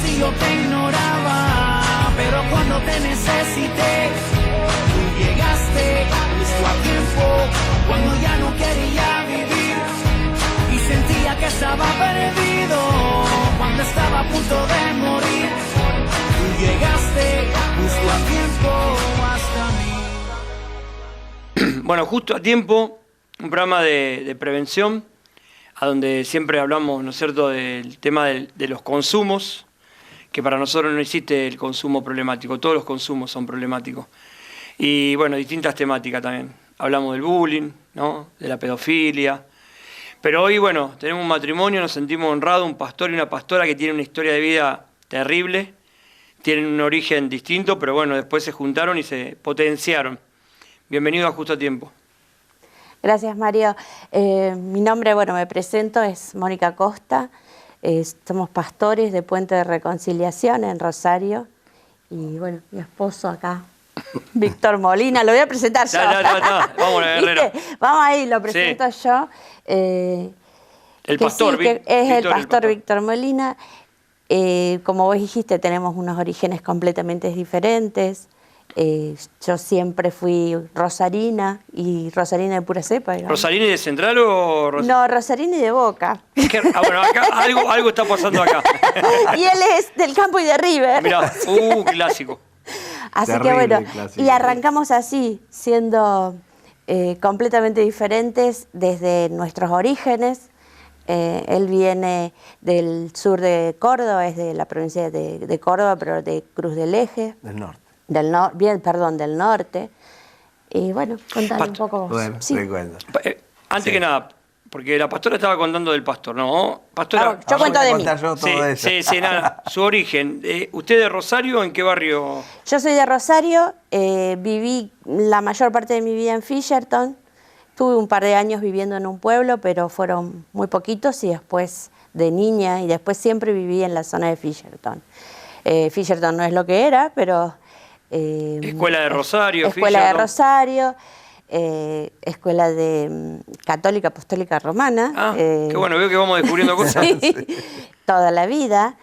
si yo te ignoraba, pero cuando te necesité, tú llegaste justo a tiempo, cuando ya no quería vivir y sentía que estaba perdido, cuando estaba a punto de morir. Tú llegaste justo a tiempo hasta mí. Bueno, justo a tiempo, un programa de prevención, a donde siempre hablamos, ¿no es cierto?, del tema de los consumos, que para nosotros no existe el consumo problemático, todos los consumos son problemáticos. Y bueno, distintas temáticas también. Hablamos del bullying, ¿no?, de la pedofilia. Pero hoy, bueno, tenemos un matrimonio, nos sentimos honrados, un pastor y una pastora que tienen una historia de vida terrible, tienen un origen distinto, pero bueno, después se juntaron y se potenciaron. Bienvenido a Justo a Tiempo. Gracias, Mario. Mi nombre, bueno, me presento, es Mónica Costa. Somos pastores de Puente de Reconciliación en Rosario. Y bueno, mi esposo acá, Víctor Molina, lo voy a presentar yo. No. Vamos, Guerrero. Vamos ahí, lo presento yo. El pastor, sí, es el pastor Víctor Molina. Como vos dijiste, tenemos unos orígenes completamente diferentes. Yo siempre fui rosarina y rosarina de pura cepa. Digamos. ¿Rosarini de Central o No, rosarini de Boca. Bueno, acá algo está pasando acá. Y él es del Campo y de River. Mirá, clásico. Así Terrible, que bueno, clásico. y arrancamos así, siendo completamente diferentes desde nuestros orígenes. Él viene del sur de Córdoba, es de la provincia de Córdoba, pero de Cruz del Eje. Del norte. Del norte. Y bueno, contale un poco. Bueno, Sí. recuerdo. Antes que nada, porque la pastora estaba contando del pastor, ¿no? Pastora, Yo cuento de mí. Yo todo eso. sí, nada. Su origen. ¿Usted de Rosario? ¿En qué barrio? Yo soy de Rosario, viví la mayor parte de mi vida en Fisherton. Tuve un par de años viviendo en un pueblo, pero fueron muy poquitos y después de niña y después siempre viví en la zona de Fisherton. Fisherton no es lo que era, pero... Escuela de Rosario. Escuela Fisherton. de Rosario, escuela de Católica Apostólica Romana. Qué bueno, veo que vamos descubriendo cosas. Sí, toda la vida.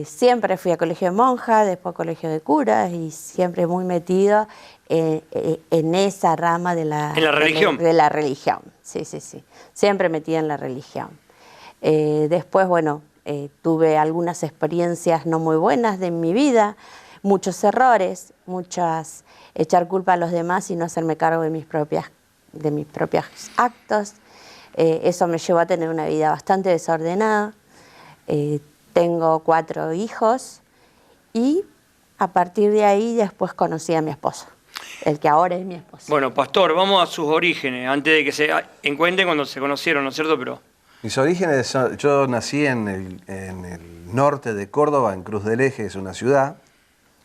Siempre fui a colegio de monjas, después a colegio de curas y siempre muy metido en esa rama de la... ¿En la religión? De la religión, sí. Siempre metida en la religión. Después, bueno, tuve algunas experiencias no muy buenas de mi vida, muchos errores, echar culpa a los demás y no hacerme cargo de mis propios actos. Eso me llevó a tener una vida bastante desordenada. Tengo 4 hijos y a partir de ahí después conocí a mi esposo, el que ahora es mi esposo. Bueno, pastor, vamos a sus orígenes, antes de que se encuentren cuando se conocieron, ¿no es cierto? Pero Mis orígenes, yo nací en el norte de Córdoba, en Cruz del Eje, es una ciudad,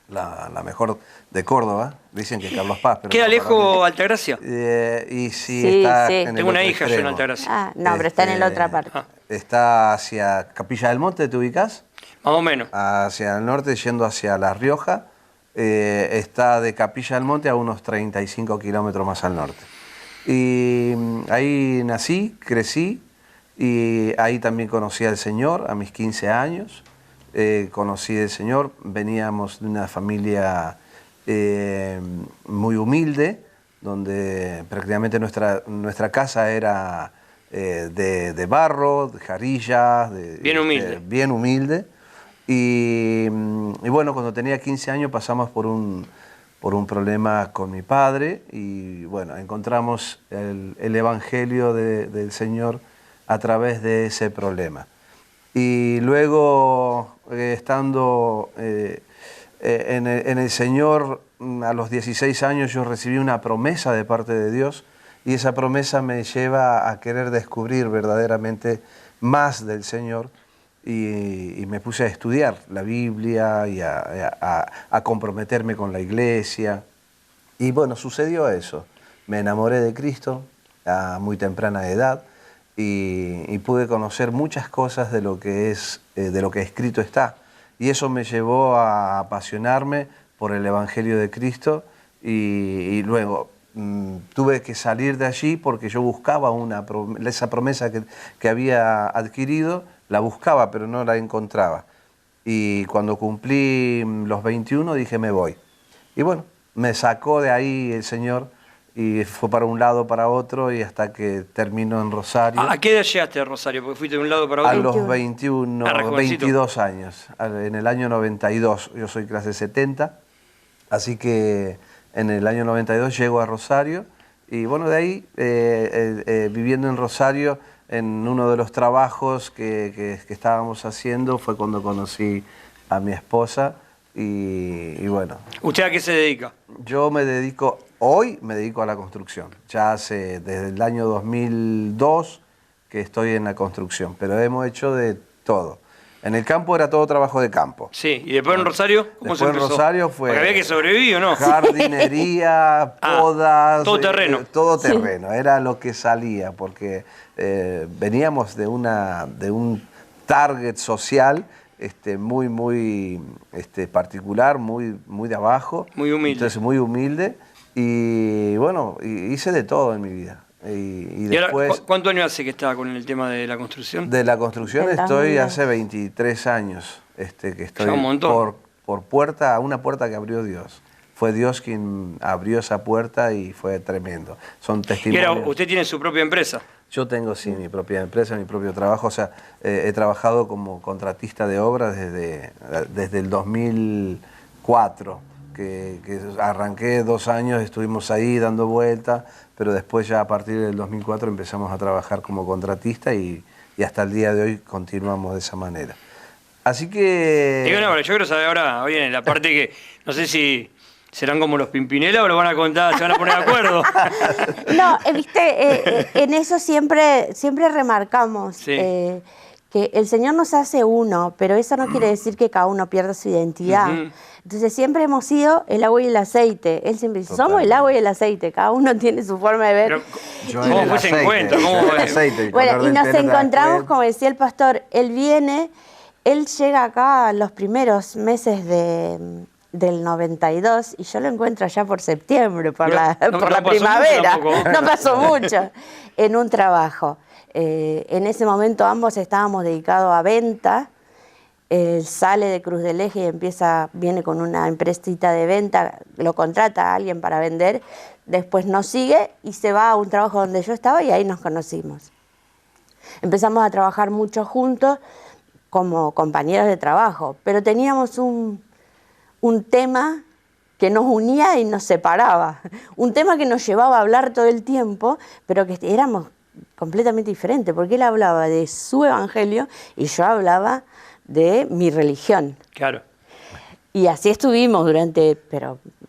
la mejor de Córdoba. Dicen que Carlos Paz. Pero ¿queda no, lejos Altagracia? Y Sí, está sí. en el Tengo una otro hija yo en extremo. Altagracia. No, pero está en la otra parte. Está hacia Capilla del Monte, ¿te ubicás? Más o menos. Hacia el norte, yendo hacia La Rioja. Está de Capilla del Monte a unos 35 kilómetros más al norte. Y ahí nací, crecí, y ahí también conocí al Señor a mis 15 años. Conocí al Señor, veníamos de una familia muy humilde, donde prácticamente nuestra casa era de barro, de jarillas, Bien humilde. bien humilde. Y bueno, cuando tenía 15 años pasamos por un problema con mi padre y bueno, encontramos el Evangelio del Señor a través de ese problema. Y luego, estando en el Señor, a los 16 años yo recibí una promesa de parte de Dios y esa promesa me lleva a querer descubrir verdaderamente más del Señor y me puse a estudiar la Biblia y a comprometerme con la iglesia. Y bueno, sucedió eso. Me enamoré de Cristo a muy temprana edad y pude conocer muchas cosas de lo que escrito está. Y eso me llevó a apasionarme por el Evangelio de Cristo y luego tuve que salir de allí porque yo buscaba esa promesa que había adquirido, la buscaba pero no la encontraba. Y cuando cumplí los 21 dije me voy. Y bueno, me sacó de ahí el Señor y fue para un lado, para otro, y hasta que terminó en Rosario. ¿A qué edad llegaste a Rosario? Porque fuiste de un lado para otro. A los 21, Ah, re jovencito. 22 años, en el año 92, yo soy clase 70, así que en el año 92 llego a Rosario y bueno, de ahí, viviendo en Rosario, en uno de los trabajos que estábamos haciendo fue cuando conocí a mi esposa y bueno. ¿Usted a qué se dedica? Yo hoy me dedico a la construcción, ya hace desde el año 2002 que estoy en la construcción, pero hemos hecho de todo. En el campo era todo trabajo de campo. Sí, ¿y después en Rosario? ¿Cómo Después se en empezó? Rosario fue... Porque había que sobrevivir, ¿o no? Jardinería, podas... todo terreno. Todo terreno, era lo que salía, porque veníamos de un target social muy particular, muy de abajo. Muy humilde. Entonces, muy humilde. Y bueno, hice de todo en mi vida. Y ¿Y ahora, después... cuántos años hace que está con el tema de la construcción? De la construcción Del estoy 2002. hace 23 años, que estoy Ya un montón. por una puerta que abrió Dios. Fue Dios quien abrió esa puerta y fue tremendo. Son Y testimonios. ahora, usted tiene su propia empresa. Yo tengo, sí, mi propia empresa, mi propio trabajo. O sea, he trabajado como contratista de obras desde el 2004, que arranqué 2 años, estuvimos ahí dando vueltas, pero después ya a partir del 2004 empezamos a trabajar como contratista y hasta el día de hoy continuamos de esa manera. Así que... Y bueno, yo quiero saber ahora viene la parte que no sé si serán como los Pimpinela o lo van a contar, se van a poner de acuerdo. No, viste, en eso siempre remarcamos Sí. que el Señor nos hace uno, pero eso no quiere decir que cada uno pierda su identidad. Ujú. Entonces siempre hemos sido el agua y el aceite. Él siempre dice, somos el agua y el aceite, cada uno tiene su forma de ver. Pero, Yo ¿cómo era el fue ese aceite, encuentro? ¿Cómo yo era fue? el aceite, el Bueno, color y del nos pelo era encontramos, después. como decía el pastor, él llega acá los primeros meses del 92 y yo lo encuentro allá por septiembre, por Mira, la, no- por no la pasó primavera. mucho tampoco. No pasó mucho en un trabajo. En ese momento ambos estábamos dedicados a venta. Él sale de Cruz del Eje y viene con una empresita de venta, lo contrata a alguien para vender, después nos sigue y se va a un trabajo donde yo estaba y ahí nos conocimos. Empezamos a trabajar mucho juntos como compañeros de trabajo, pero teníamos un tema que nos unía y nos separaba, un tema que nos llevaba a hablar todo el tiempo, pero que éramos completamente diferentes, porque él hablaba de su evangelio y yo hablaba de mi religión. Claro. Y así estuvimos durante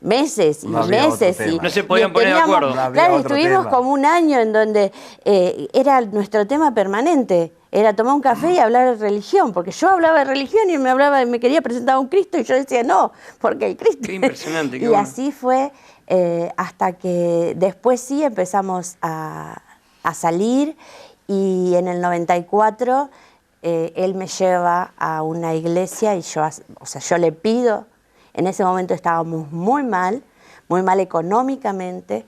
meses y No había otro meses. tema. No se podían poner de acuerdo. No había Claro, otro estuvimos tema. como un año en donde era nuestro tema permanente. Era tomar un café y hablar de religión, porque yo hablaba de religión y él me quería presentar a un Cristo y yo decía no, porque el Cristo... Qué impresionante, qué Y bueno. así fue hasta que después sí empezamos a salir y en el 94 él me lleva a una iglesia y yo le pido, en ese momento estábamos muy mal económicamente,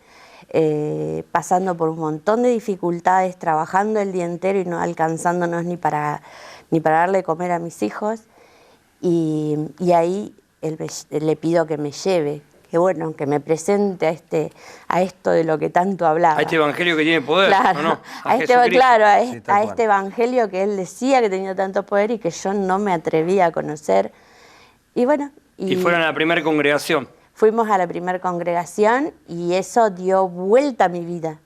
pasando por un montón de dificultades, trabajando el día entero y no alcanzándonos ni para darle de comer a mis hijos. Y ahí le pido que me lleve, que me presente a esto de lo que tanto hablaba. A este evangelio que tiene poder, Claro, ¿o no? a Jesucristo. Sí, tal cual. este evangelio que él decía que tenía tanto poder y que yo no me atrevía a conocer. Y bueno, Y fueron a la primera congregación. fuimos a la primera congregación y eso dio vuelta a mi vida.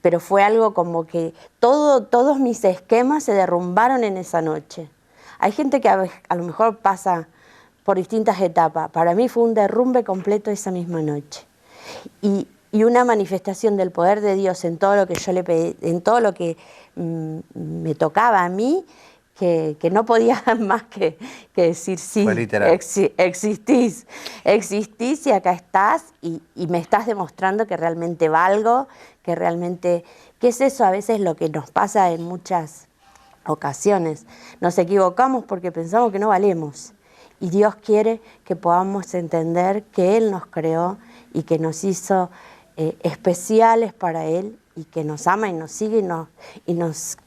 Pero fue algo como que todos mis esquemas se derrumbaron en esa noche. Hay gente que a lo mejor pasa por distintas etapas. Para mí fue un derrumbe completo esa misma noche. Y una manifestación del poder de Dios en todo lo que yo le pedí, en todo lo que me tocaba a mí, que no podía más que decir sí, Fue literal. existís y acá estás y me estás demostrando que realmente valgo, que realmente, ¿qué es eso? A veces lo que nos pasa en muchas ocasiones. Nos equivocamos porque pensamos que no valemos. Y Dios quiere que podamos entender que Él nos creó y que nos hizo especiales para Él y que nos ama y nos sigue y nos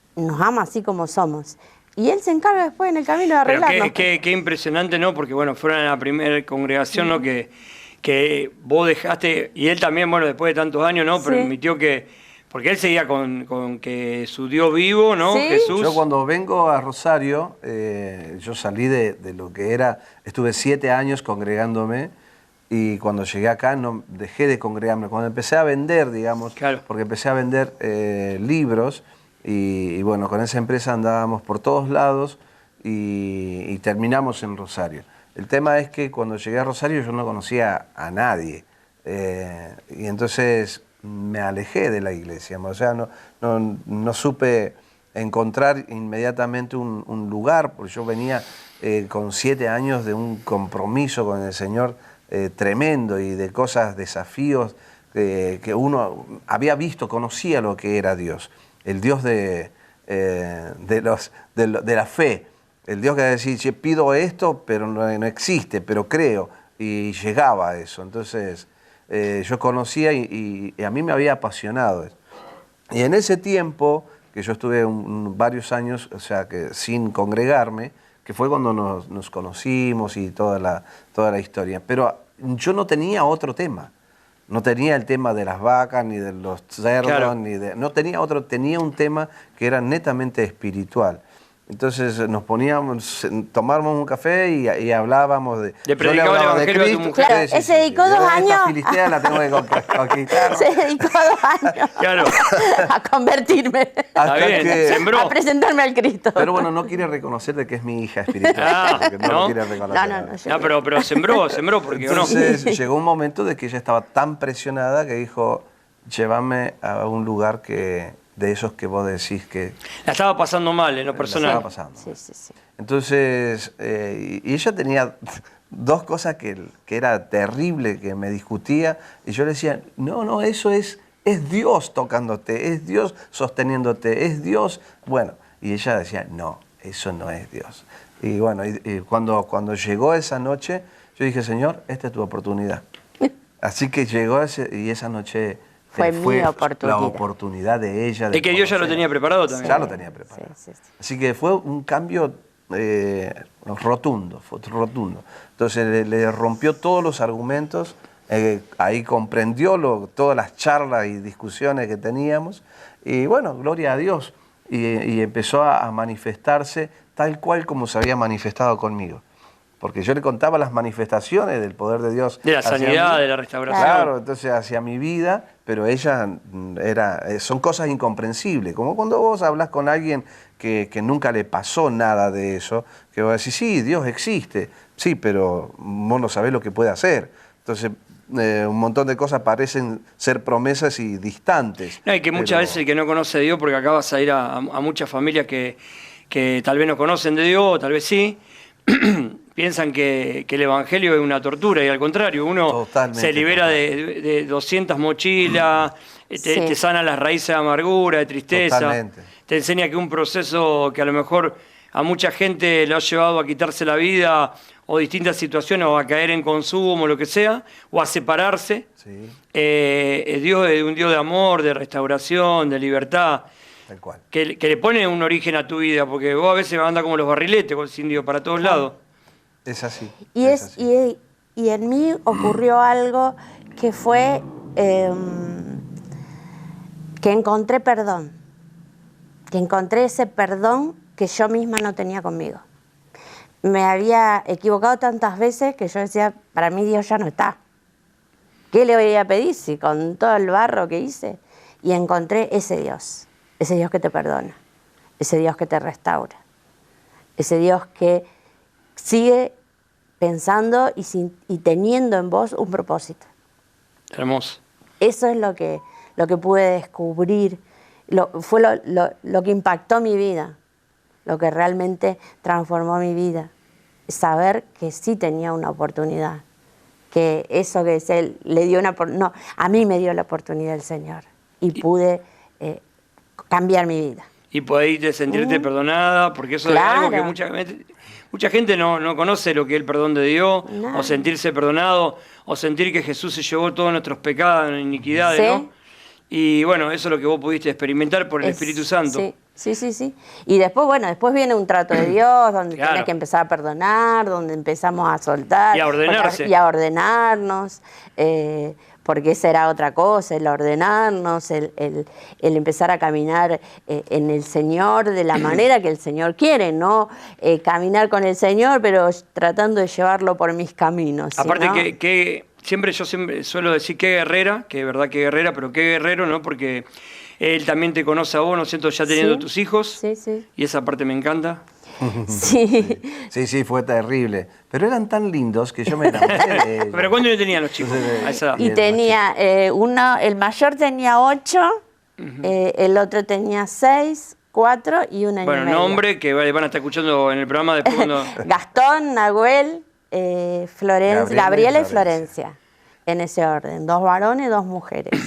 ama así como somos. Y Él se encarga después en el camino de Pero arreglarnos. qué impresionante, ¿no? Porque, bueno, fueron a la primera congregación, ¿no? Que vos dejaste, y él también, bueno, después de tantos años, ¿no? Sí. Permitió que, porque él seguía con que su Dios vivo, ¿no? Sí. Jesús. Yo cuando vengo a Rosario, yo salí de lo que era, estuve 7 años congregándome y cuando llegué acá no dejé de congregarme. Cuando empecé a vender, digamos, Claro. porque empecé a vender libros y bueno, con esa empresa andábamos por todos lados y terminamos en Rosario. El tema es que cuando llegué a Rosario yo no conocía a nadie y entonces me alejé de la iglesia, o sea, no supe encontrar inmediatamente un lugar, porque yo venía con 7 años de un compromiso con el Señor tremendo y de cosas, desafíos que uno había visto, conocía lo que era Dios, el Dios de la fe, el Dios que decía, "Che, pido esto, pero no existe, pero creo", y llegaba a eso. Entonces yo conocía y a mí me había apasionado eso. Y en ese tiempo, que yo estuve varios años, o sea, que sin congregarme, que fue cuando nos conocimos y toda la historia, pero yo no tenía otro tema. No tenía el tema de las vacas, ni de los cerdos, Claro. no tenía otro, tenía un tema que era netamente espiritual. Entonces nos poníamos, tomábamos un café y hablábamos de... Le yo predicaba el hablaba de evangelio a tu Cristo. mujer. Claro, él se dedicó 2 Esta años filistea la tengo que conquistar. Se dedicó 2 años Claro. a convertirme, Está bien, sembró. a presentarme al Cristo. Pero bueno, no quiere reconocer de que es mi hija espiritual. Ah, porque no ¿no? lo quiere reconocer. No, yo- No, pero sembró, porque no. Entonces llegó un momento de que ella estaba tan presionada que dijo, llévame a un lugar de esos que vos decís que La estaba pasando mal en lo la personal. estaba pasando. Sí. Entonces, y ella tenía 2 cosas que era terrible, que me discutía, y yo le decía, no, eso es Dios tocándote, es Dios sosteniéndote, es Dios. Bueno, y ella decía, no, eso no es Dios. Y bueno, y cuando llegó esa noche, yo dije, Señor, esta es tu oportunidad. Así que llegó y esa noche Fue mi oportunidad. la oportunidad de ella. Es que Dios ya lo conocer. tenía preparado también. Ya lo tenía preparado. Sí. Así que fue un cambio rotundo, rotundo. Entonces le rompió todos los argumentos, ahí comprendió todas las charlas y discusiones que teníamos, y bueno, gloria a Dios, y empezó a manifestarse tal cual como se había manifestado conmigo. Porque yo le contaba las manifestaciones del poder de Dios. De la hacia sanidad, mí. de la restauración. Claro, entonces hacia mi vida, pero ella son cosas incomprensibles. Como cuando vos hablas con alguien que nunca le pasó nada de eso, que vos decís, sí, Dios existe, sí, pero vos no sabés lo que puede hacer. Entonces, un montón de cosas parecen ser promesas y distantes. No, y que muchas veces el que no conoce a Dios, porque acá vas a ir a muchas familias que tal vez no conocen de Dios, o tal vez sí, piensan que el Evangelio es una tortura, y al contrario, uno Totalmente, se libera de 200 mochilas, Sí. te sana las raíces de amargura, de tristeza, Totalmente. te enseña que un proceso que a lo mejor a mucha gente lo ha llevado a quitarse la vida, o distintas situaciones, o a caer en consumo, lo que sea, o a separarse. Sí, Dios es un Dios de amor, de restauración, de libertad, tal cual. que le pone un origen a tu vida, porque vos a veces andás como los barriletes, sin Dios, para todos lados. Es así. Y, es así. y en mí ocurrió algo que fue que encontré perdón, que encontré ese perdón que yo misma no tenía conmigo. Me había equivocado tantas veces que yo decía, para mí Dios ya no está. ¿Qué le voy a pedir si con todo el barro que hice? Y encontré ese Dios que te perdona, ese Dios que te restaura, ese Dios que sigue pensando y teniendo en vos un propósito. Hermoso. Eso es lo que pude descubrir, fue lo que impactó mi vida, lo que realmente transformó mi vida. Saber que sí tenía una oportunidad, que eso que es él le dio a mí me dio la oportunidad el Señor y pude cambiar mi vida. Y podéis sentirte perdonada, porque eso Claro. es algo que mucha gente no conoce lo que es el perdón de Dios, No. o sentirse perdonado, o sentir que Jesús se llevó todos nuestros pecados, iniquidades, Sí. ¿no? Y bueno, eso es lo que vos pudiste experimentar por el Es- Espíritu Santo. sí. Sí, sí, sí. Y después, bueno, después viene un trato de Dios, donde Claro. tenés que empezar a perdonar, donde empezamos a soltar. Y a ordenarse. Y a ordenarnos, porque esa era otra cosa, el ordenarnos, el empezar a caminar en el Señor de la manera que el Señor quiere, no caminar con el Señor, pero tratando de llevarlo por mis caminos. Aparte ¿no? yo siempre suelo decir qué guerrera, que de verdad qué guerrera, pero qué guerrero, ¿no? Porque él también te conoce a vos, ¿no es cierto? Ya teniendo Sí, tus hijos. sí, sí. Y esa parte me encanta. Sí. Sí, sí, fue terrible. Pero eran tan lindos que yo me enamoré de ellos. Pero ¿cuándo le tenían los chicos? A esa edad. Y el tenía el mayor tenía 8, el otro tenía 6, 4 y un año Bueno, y medio. nombre que van a estar escuchando en el programa después cuando... Gastón, Nahuel, Gabriela y Florencia. En ese orden, 2 varones, 2 mujeres.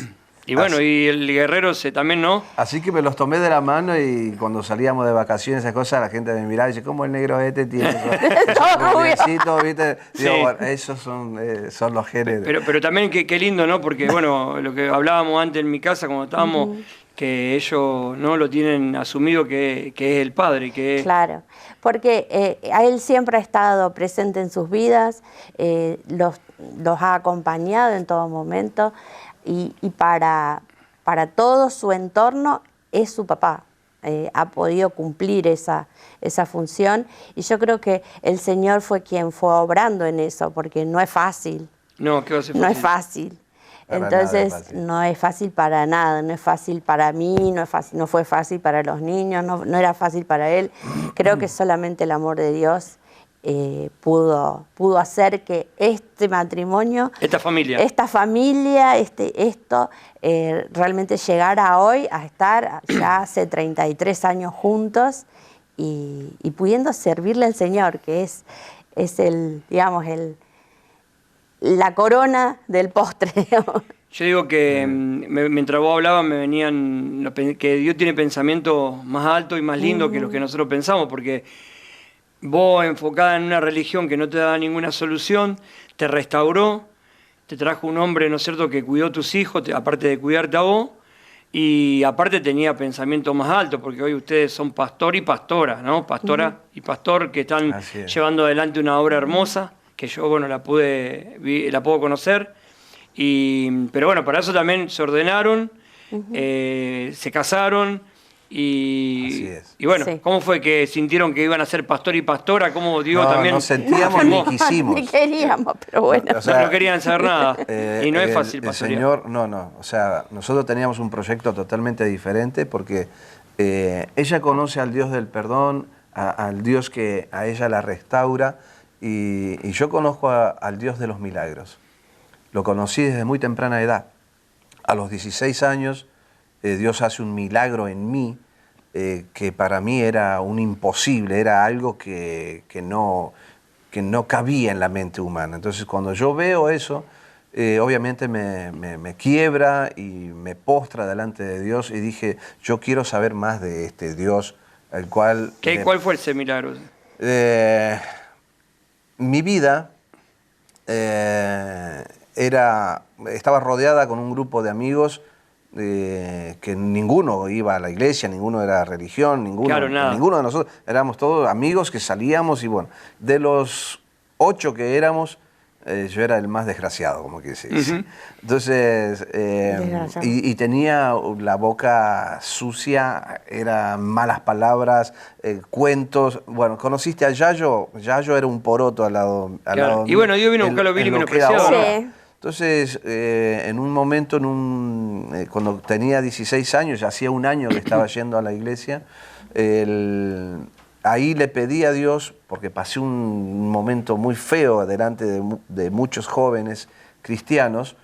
Y bueno, y el guerrero también, ¿no? Así que me los tomé de la mano y cuando salíamos de vacaciones, esas cosas, la gente me miraba y dice, ¿cómo el negro este tiene Todo rubio. ¿viste? Sí. Digo, bueno, esos son los genes. Pero también qué lindo, ¿no? Porque, bueno, lo que hablábamos antes en mi casa cuando estábamos, que ellos no lo tienen asumido que es el padre, que Claro, porque a él siempre ha estado presente en sus vidas, los ha acompañado en todo momento y para todo su entorno es su papá. Ha podido cumplir esa función y yo creo que el Señor fue quien fue obrando en eso, porque no es fácil. no, ¿qué va a ser No es fácil. Para Entonces, nada es fácil. no es fácil para nada, no es fácil para mí, no fue fácil para los niños, no era fácil para él. Creo que solamente el amor de Dios pudo hacer que este matrimonio, Esta familia. esto realmente llegara hoy a estar ya hace 33 años juntos y pudiendo servirle al Señor, que es el, digamos, la corona del postre. Digamos. Yo digo que mientras vos hablabas me venían que Dios tiene pensamientos más altos y más lindos que los que nosotros pensamos, porque vos enfocada en una religión que no te da ninguna solución, te restauró, te trajo un hombre, ¿no es cierto?, que cuidó a tus hijos, aparte de cuidarte a vos, y aparte tenía pensamientos más altos, porque hoy ustedes son pastor y pastora, ¿no? Pastora y pastor que están Así es. llevando adelante una obra hermosa, que yo, bueno, la puedo conocer. Pero bueno, para eso también se ordenaron, se casaron Así es. y bueno, Sí. ¿cómo fue que sintieron que iban a ser pastor y pastora? ¿Cómo Dios No, también no sentíamos afirmó? ni quisimos. Ni queríamos, pero bueno. O sea, No querían saber nada. Y no es fácil el pastorear. Señor, no. O sea, nosotros teníamos un proyecto totalmente diferente porque ella conoce al Dios del perdón, al Dios que a ella la restaura y yo conozco al Dios de los milagros. Lo conocí desde muy temprana edad. A los 16 años, Dios hace un milagro en mí que para mí era un imposible, era algo que no cabía en la mente humana. Entonces, cuando yo veo eso, obviamente me quiebra y me postra delante de Dios y dije, yo quiero saber más de este Dios, el cual... ¿Cuál fue ese milagro? Mi vida estaba rodeada con un grupo de amigos que ninguno iba a la iglesia, ninguno era religión, Claro, nada. ninguno de nosotros, éramos todos amigos que salíamos y bueno, de los 8 que éramos, yo era el más desgraciado, como que se dice. Entonces, Desgraciado. y tenía la boca sucia, eran malas palabras, cuentos. Bueno, conociste a Yayo, Yayo era un poroto al lado Claro. Y mío. bueno, Dios vino a buscar lo vil y en lo que menospreciado, ahora. ¿no? Entonces, en un momento, cuando tenía 16 años, ya hacía un año que estaba yendo a la iglesia, ahí le pedí a Dios, porque pasé un momento muy feo delante de muchos jóvenes cristianos,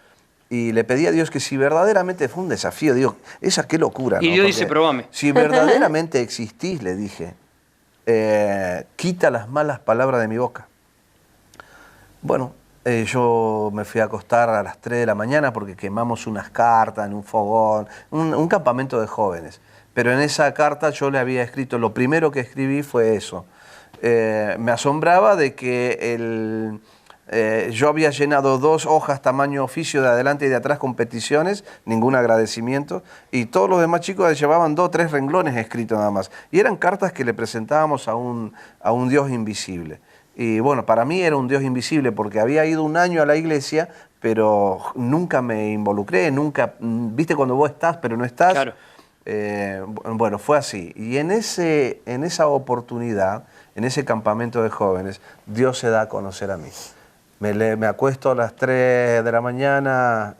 y le pedí a Dios que si verdaderamente fue un desafío, digo, esa qué locura. Y ¿no? Dios Porque dice, probame. Si verdaderamente existís, le dije, quita las malas palabras de mi boca. Bueno, yo me fui a acostar a las 3 de la mañana porque quemamos unas cartas en un fogón, un campamento de jóvenes. Pero en esa carta yo le había escrito, lo primero que escribí fue eso. Me asombraba de que Yo había llenado 2 hojas tamaño oficio de adelante y de atrás con peticiones, ningún agradecimiento, y todos los demás chicos llevaban 2 o 3 renglones escritos nada más. Y eran cartas que le presentábamos a un Dios invisible. Y bueno, para mí era un Dios invisible porque había ido un año a la iglesia, pero nunca me involucré, nunca, viste cuando vos estás pero no estás. Claro. Bueno, fue así. Y en esa oportunidad, en ese campamento de jóvenes, Dios se da a conocer a mí. Me acuesto a las 3 de la mañana,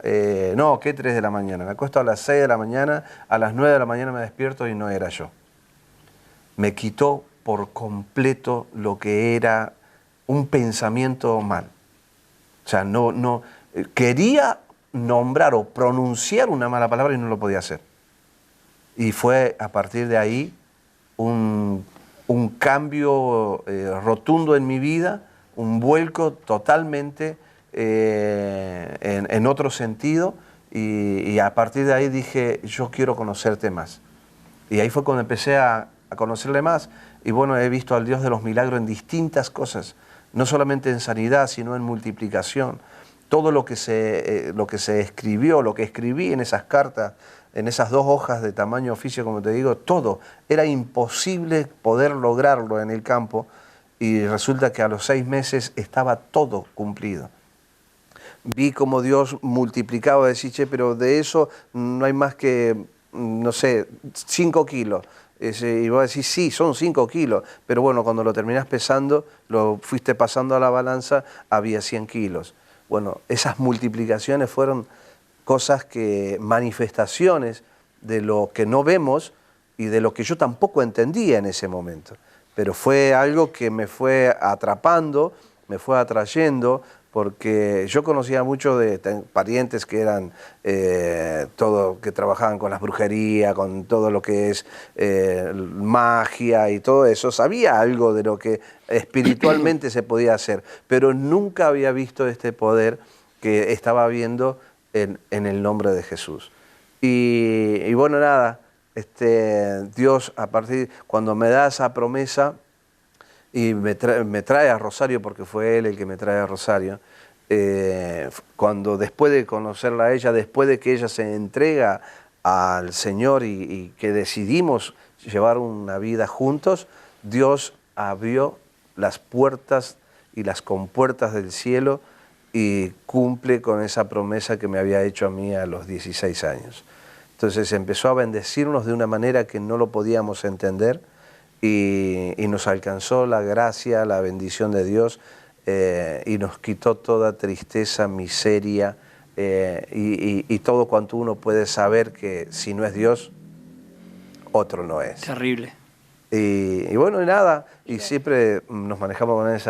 no, ¿qué 3 de la mañana? Me acuesto a las 6 de la mañana, a las 9 de la mañana me despierto y no era yo. Me quitó por completo lo que era un pensamiento mal. O sea, no quería nombrar o pronunciar una mala palabra y no lo podía hacer. Y fue a partir de ahí un cambio rotundo en mi vida, un vuelco totalmente en otro sentido, y a partir de ahí dije, yo quiero conocerte más. Y ahí fue cuando empecé a conocerle más, y bueno, he visto al Dios de los milagros en distintas cosas, no solamente en sanidad, sino en multiplicación. Todo lo que se escribió, lo que escribí en esas cartas, en esas 2 hojas de tamaño oficio, como te digo, todo, era imposible poder lograrlo en el campo, y resulta que a los 6 meses estaba todo cumplido. Vi como Dios multiplicaba, decía, che, pero de eso no hay más que, no sé, 5 kilos. Y vos decís, sí, son 5 kilos, pero bueno, cuando lo terminás pesando, lo fuiste pasando a la balanza, había 100 kilos. Bueno, esas multiplicaciones fueron cosas manifestaciones de lo que no vemos y de lo que yo tampoco entendía en ese momento. Pero fue algo que me fue atrapando, me fue atrayendo, porque yo conocía mucho de parientes que eran que trabajaban con las brujerías, con todo lo que es magia y todo eso. Sabía algo de lo que espiritualmente se podía hacer, pero nunca había visto este poder que estaba viendo en el nombre de Jesús. Y bueno, nada, Dios cuando me da esa promesa y me trae a Rosario, porque fue Él el que me trae a Rosario, cuando después de conocerla a ella, después de que ella se entrega al Señor y que decidimos llevar una vida juntos, Dios abrió las puertas y las compuertas del cielo y cumple con esa promesa que me había hecho a mí a los 16 años. Entonces empezó a bendecirnos de una manera que no lo podíamos entender, y nos alcanzó la gracia, la bendición de Dios, y nos quitó toda tristeza, miseria, y todo cuanto uno puede saber que si no es Dios, otro no es. Terrible. Y bueno, y nada, y siempre nos manejamos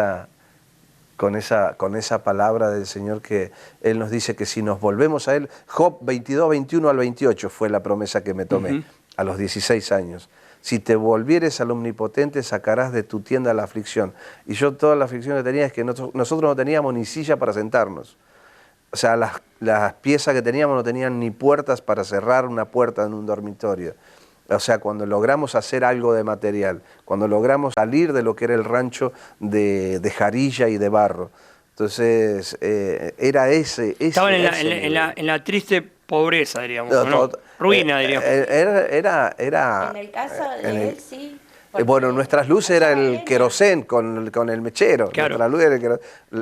con esa palabra del Señor, que Él nos dice que si nos volvemos a Él, Job 22, 21 al 28 fue la promesa que me tomé a los 16 años. Si te volvieres al Omnipotente, sacarás de tu tienda la aflicción. Y yo toda la aflicción que tenía es que nosotros no teníamos ni silla para sentarnos. O sea, las piezas que teníamos no tenían ni puertas para cerrar una puerta en un dormitorio. O sea, cuando logramos hacer algo de material, cuando logramos salir de lo que era el rancho de jarilla y de barro. Entonces, era ese Estaban en la triste pobreza, diríamos, ¿no? Ruina, diríamos. En el caso de él, sí. Bueno, nuestras luces era el querosén con el mechero. Claro. Nuestra luz era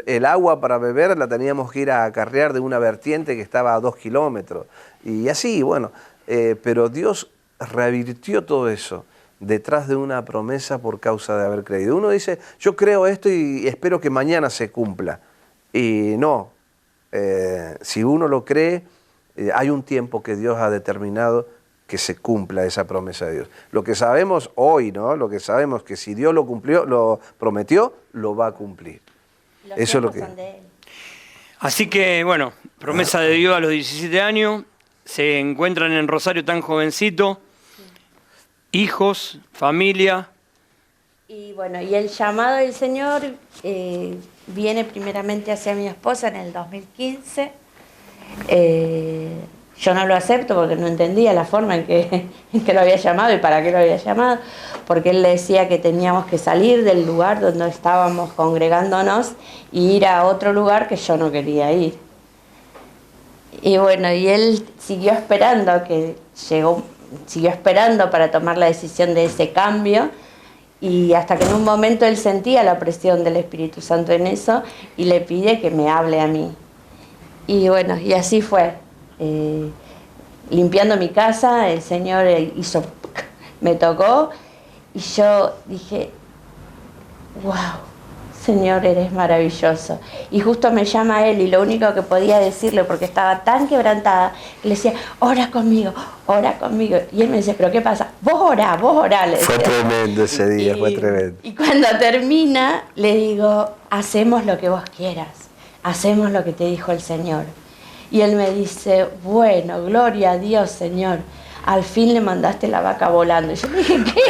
el agua para beber la teníamos que ir a acarrear de una vertiente que estaba a 2 kilómetros. Y así, bueno, pero Dios revirtió todo eso detrás de una promesa por causa de haber creído. Uno dice, yo creo esto y espero que mañana se cumpla. Y no, si uno lo cree, hay un tiempo que Dios ha determinado que se cumpla esa promesa de Dios. Lo que sabemos hoy, ¿no? Lo que sabemos que si Dios lo cumplió, lo prometió, lo va a cumplir. Eso es lo que... Así que, bueno, promesa de Dios a los 17 años, se encuentran en Rosario tan jovencito, hijos, familia. Y bueno, y el llamado del Señor viene primeramente hacia mi esposa en el 2015. Yo no lo acepto porque no entendía la forma en que lo había llamado y para qué lo había llamado, porque él le decía que teníamos que salir del lugar donde estábamos congregándonos y ir a otro lugar que yo no quería ir. Y bueno, y él siguió esperando siguió esperando para tomar la decisión de ese cambio, y hasta que en un momento él sentía la presión del Espíritu Santo en eso y le pide que me hable a mí. Y bueno, y así fue. Limpiando mi casa, el Señor me tocó y yo dije, wow, Señor, eres maravilloso. Y justo me llama él y lo único que podía decirle, porque estaba tan quebrantada, le decía, ora conmigo, ora conmigo. Y él me decía, ¿pero qué pasa? Vos orá, le decía. Fue tremendo ese día, fue tremendo. Y cuando termina, le digo, hacemos lo que vos quieras, hacemos lo que te dijo el Señor. Y él me dice, bueno, gloria a Dios, Señor, al fin le mandaste la vaca volando. Y yo le dije, ¿qué?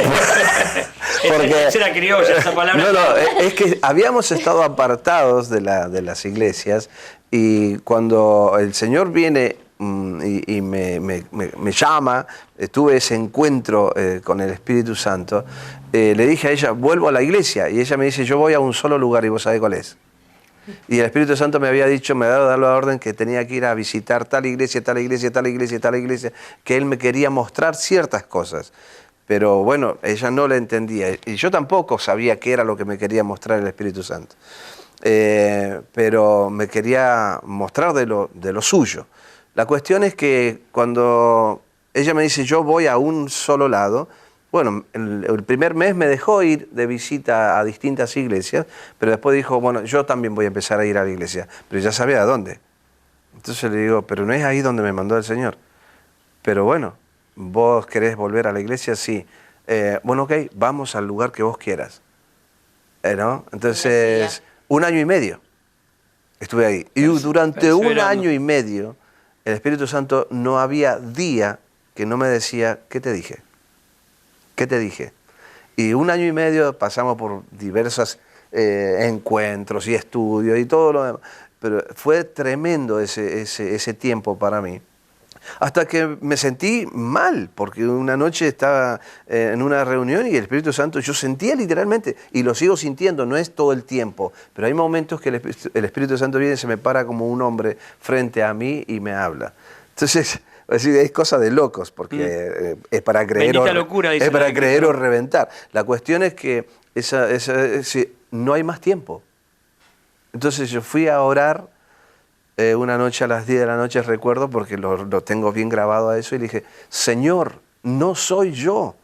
Porque Era criolla esa palabra. No, es que habíamos estado apartados de las iglesias, y cuando el Señor viene y me llama, tuve ese encuentro con el Espíritu Santo, le dije a ella, vuelvo a la iglesia, y ella me dice, yo voy a un solo lugar, y vos sabés cuál es. Y el Espíritu Santo me había dicho, me había dado la orden que tenía que ir a visitar tal iglesia, tal iglesia, tal iglesia, tal iglesia, que Él me quería mostrar ciertas cosas. Pero bueno, ella no la entendía, y yo tampoco sabía qué era lo que me quería mostrar el Espíritu Santo. Pero me quería mostrar de lo suyo. La cuestión es que cuando ella me dice, yo voy a un solo lado, bueno, el primer mes me dejó ir de visita a distintas iglesias, pero después dijo, bueno, yo también voy a empezar a ir a la iglesia, pero ya sabía a dónde. Entonces le digo, pero no es ahí donde me mandó el Señor. Pero bueno, ¿vos querés volver a la iglesia? Sí. Bueno, ok, vamos al lugar que vos quieras. ¿No? Entonces, 1 año y medio estuve ahí. Y durante 1 año y medio, el Espíritu Santo no había día que no me decía, ¿qué te dije? ¿Qué te dije? Y 1 año y medio pasamos por diversos encuentros y estudios y todo lo demás. Pero fue tremendo ese tiempo para mí. Hasta que me sentí mal, porque una noche estaba en una reunión y el Espíritu Santo, yo sentía literalmente, y lo sigo sintiendo, no es todo el tiempo, pero hay momentos que el Espíritu Santo viene y se me para como un hombre frente a mí y me habla. Entonces, es cosa de locos, porque es para creer, locura, es para creer o reventar. La cuestión es que no hay más tiempo. Entonces yo fui a orar una noche a las 10 de la noche, recuerdo, porque lo tengo bien grabado a eso, y le dije, Señor, no soy yo,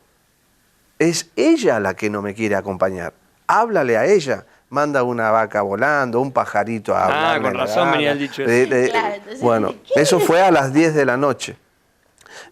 es ella la que no me quiere acompañar. Háblale a ella. Manda una vaca volando, un pajarito a hablar. Ah, con razón venía el dicho eso. Claro, entonces, bueno, eso fue a las 10 de la noche.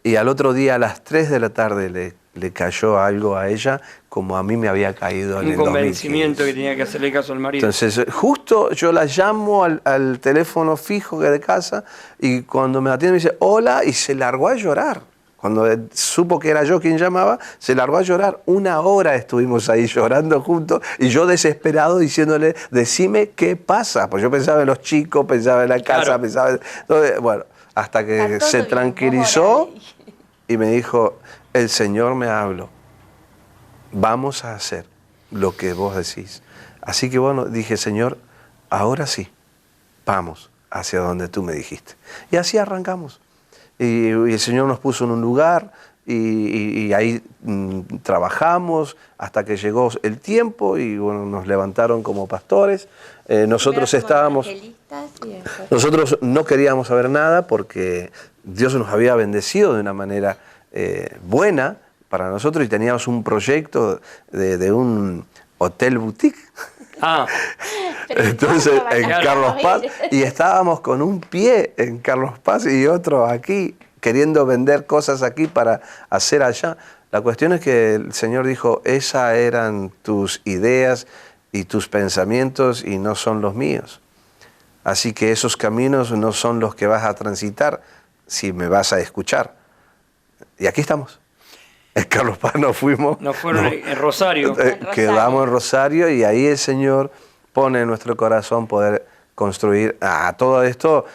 Y al otro día, a las 3 de la tarde, le cayó algo a ella, como a mí me había caído en el 2015. Un convencimiento que tenía que hacerle caso al marido. Entonces, justo yo la llamo al teléfono fijo de casa, y cuando me atiende me dice, hola, y se largó a llorar. Cuando supo que era yo quien llamaba, se largó a llorar. 1 hora estuvimos ahí llorando juntos, y yo desesperado diciéndole, decime qué pasa. Pues yo pensaba en los chicos, pensaba en la casa, claro. pensaba en... Entonces, bueno, hasta que se tranquilizó y me dijo, el Señor me habló, vamos a hacer lo que vos decís. Así que bueno, dije, Señor, ahora sí, vamos hacia donde tú me dijiste. Y así arrancamos. Y el Señor nos puso en un lugar, y ahí trabajamos hasta que llegó el tiempo, y bueno, nos levantaron como pastores. Nosotros no queríamos saber nada, porque Dios nos había bendecido de una manera buena para nosotros, y teníamos un proyecto de un hotel boutique. Entonces, en Carlos Paz, y estábamos con un pie en Carlos Paz y otro aquí, queriendo vender cosas aquí para hacer allá. La cuestión es que el Señor dijo, esas eran tus ideas y tus pensamientos y no son los míos. Así que esos caminos no son los que vas a transitar si me vas a escuchar. Y aquí estamos. En Carlos Paz nos fuimos. Nos fueron en Rosario. Quedamos en Rosario, y ahí el Señor pone en nuestro corazón poder construir. Todo esto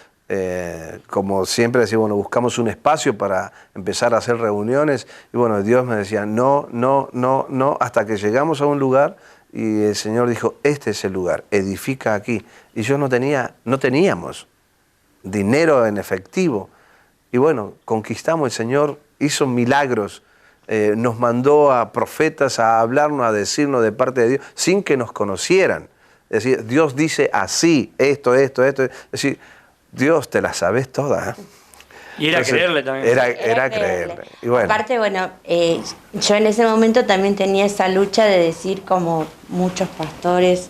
como siempre decía, bueno, buscamos un espacio para empezar a hacer reuniones. Y bueno, Dios me decía, no, no, no, no, hasta que llegamos a un lugar y el Señor dijo, este es el lugar, edifica aquí. Y yo no teníamos dinero en efectivo. Y bueno, conquistamos, el Señor hizo milagros, nos mandó a profetas a hablarnos, a decirnos de parte de Dios, sin que nos conocieran. Es decir, Dios dice así, esto. Es decir, Dios, te la sabes toda. Y era Entonces, creerle también. Era creerle. Y bueno, Aparte, bueno, yo en ese momento también tenía esa lucha de decir, como muchos pastores,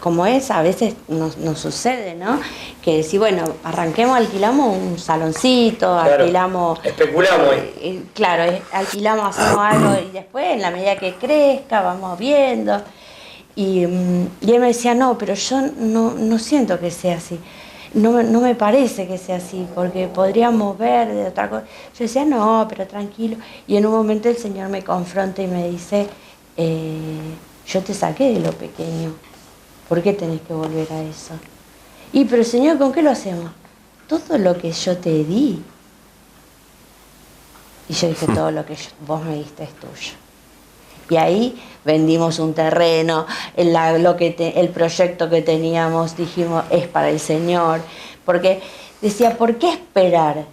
como es, a veces nos sucede, ¿no? Que decir, bueno, arranquemos, alquilamos un saloncito, Claro, alquilamos... especulamos ahí. Claro, alquilamos, hacemos algo y después, en la medida que crezca, vamos viendo. Y él me decía, no, pero yo no siento que sea así. No me parece que sea así, porque podríamos ver de otra cosa. Yo decía, no, pero tranquilo. Y en un momento el Señor me confronta y me dice, yo te saqué de lo pequeño, ¿por qué tenés que volver a eso? Y pero Señor, ¿con qué lo hacemos? Todo lo que yo te di. Y yo dije, todo lo que vos me diste es tuyo. Y ahí vendimos un terreno, el proyecto que teníamos, dijimos, es para el Señor. Porque decía, ¿por qué esperar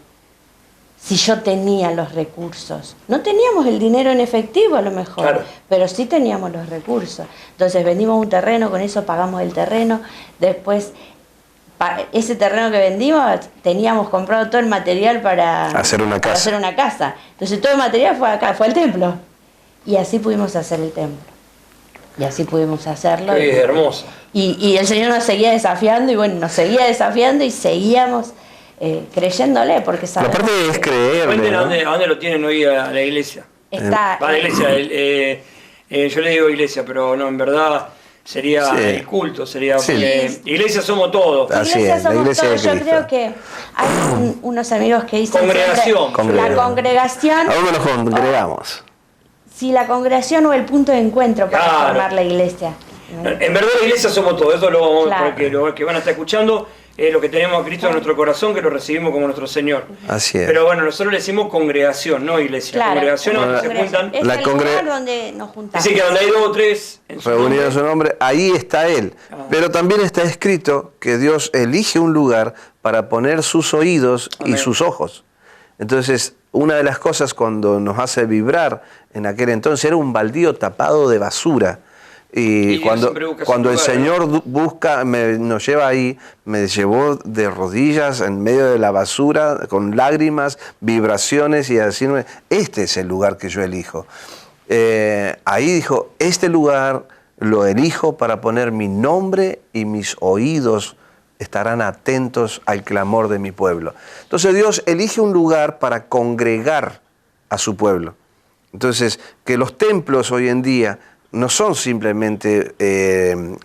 si yo tenía los recursos? No teníamos el dinero en efectivo a lo mejor, Claro. pero sí teníamos los recursos. Entonces vendimos un terreno, con eso pagamos el terreno, después... Ese terreno que vendimos, teníamos comprado todo el material para hacer una casa. Entonces todo el material fue acá, fue al templo. Y así pudimos hacer el templo. Y así pudimos hacerlo. Qué hermosa. Y el Señor nos seguía desafiando, y bueno, nos seguía desafiando y seguíamos creyéndole, porque la sabemos parte es que creerle, Cuenten ¿no? a dónde lo tienen hoy a la iglesia. está... Va a la iglesia, yo le digo iglesia, pero no, en verdad sería Sí. el culto, sería Sí. porque iglesia somos todos. Así Iglesia es, la somos iglesia de todos. Yo Cristo. creo que hay unos amigos que dicen Congregación. siempre, la congregación, ¿A dónde nos congregamos? si la congregación o el punto de encuentro para Claro. formar la iglesia. En verdad la iglesia somos todos, eso lo vamos Claro. porque lo que van a estar escuchando es lo que tenemos a Cristo en nuestro corazón, que lo recibimos como nuestro Señor. Así es. Pero bueno, nosotros le decimos congregación, no iglesia. Claro, Congregación donde se congregación. juntan. Es La el congre- lugar donde nos juntamos. Así que donde hay 2 o 3 en su Reunido nombre. en su nombre, ahí está Él. Pero también está escrito que Dios elige un lugar para poner sus oídos Amén. y sus ojos. Entonces, una de las cosas cuando nos hace vibrar en aquel entonces era un baldío tapado de basura. Y Dios cuando, siempre busca su cuando el lugar, ¿no? Señor busca, nos lleva ahí, me llevó de rodillas en medio de la basura, con lágrimas, vibraciones, y a decirme, este es el lugar que yo elijo. Ahí dijo, este lugar lo elijo para poner mi nombre, y mis oídos estarán atentos al clamor de mi pueblo. Entonces Dios elige un lugar para congregar a su pueblo. Entonces, que los templos hoy en día no son simplemente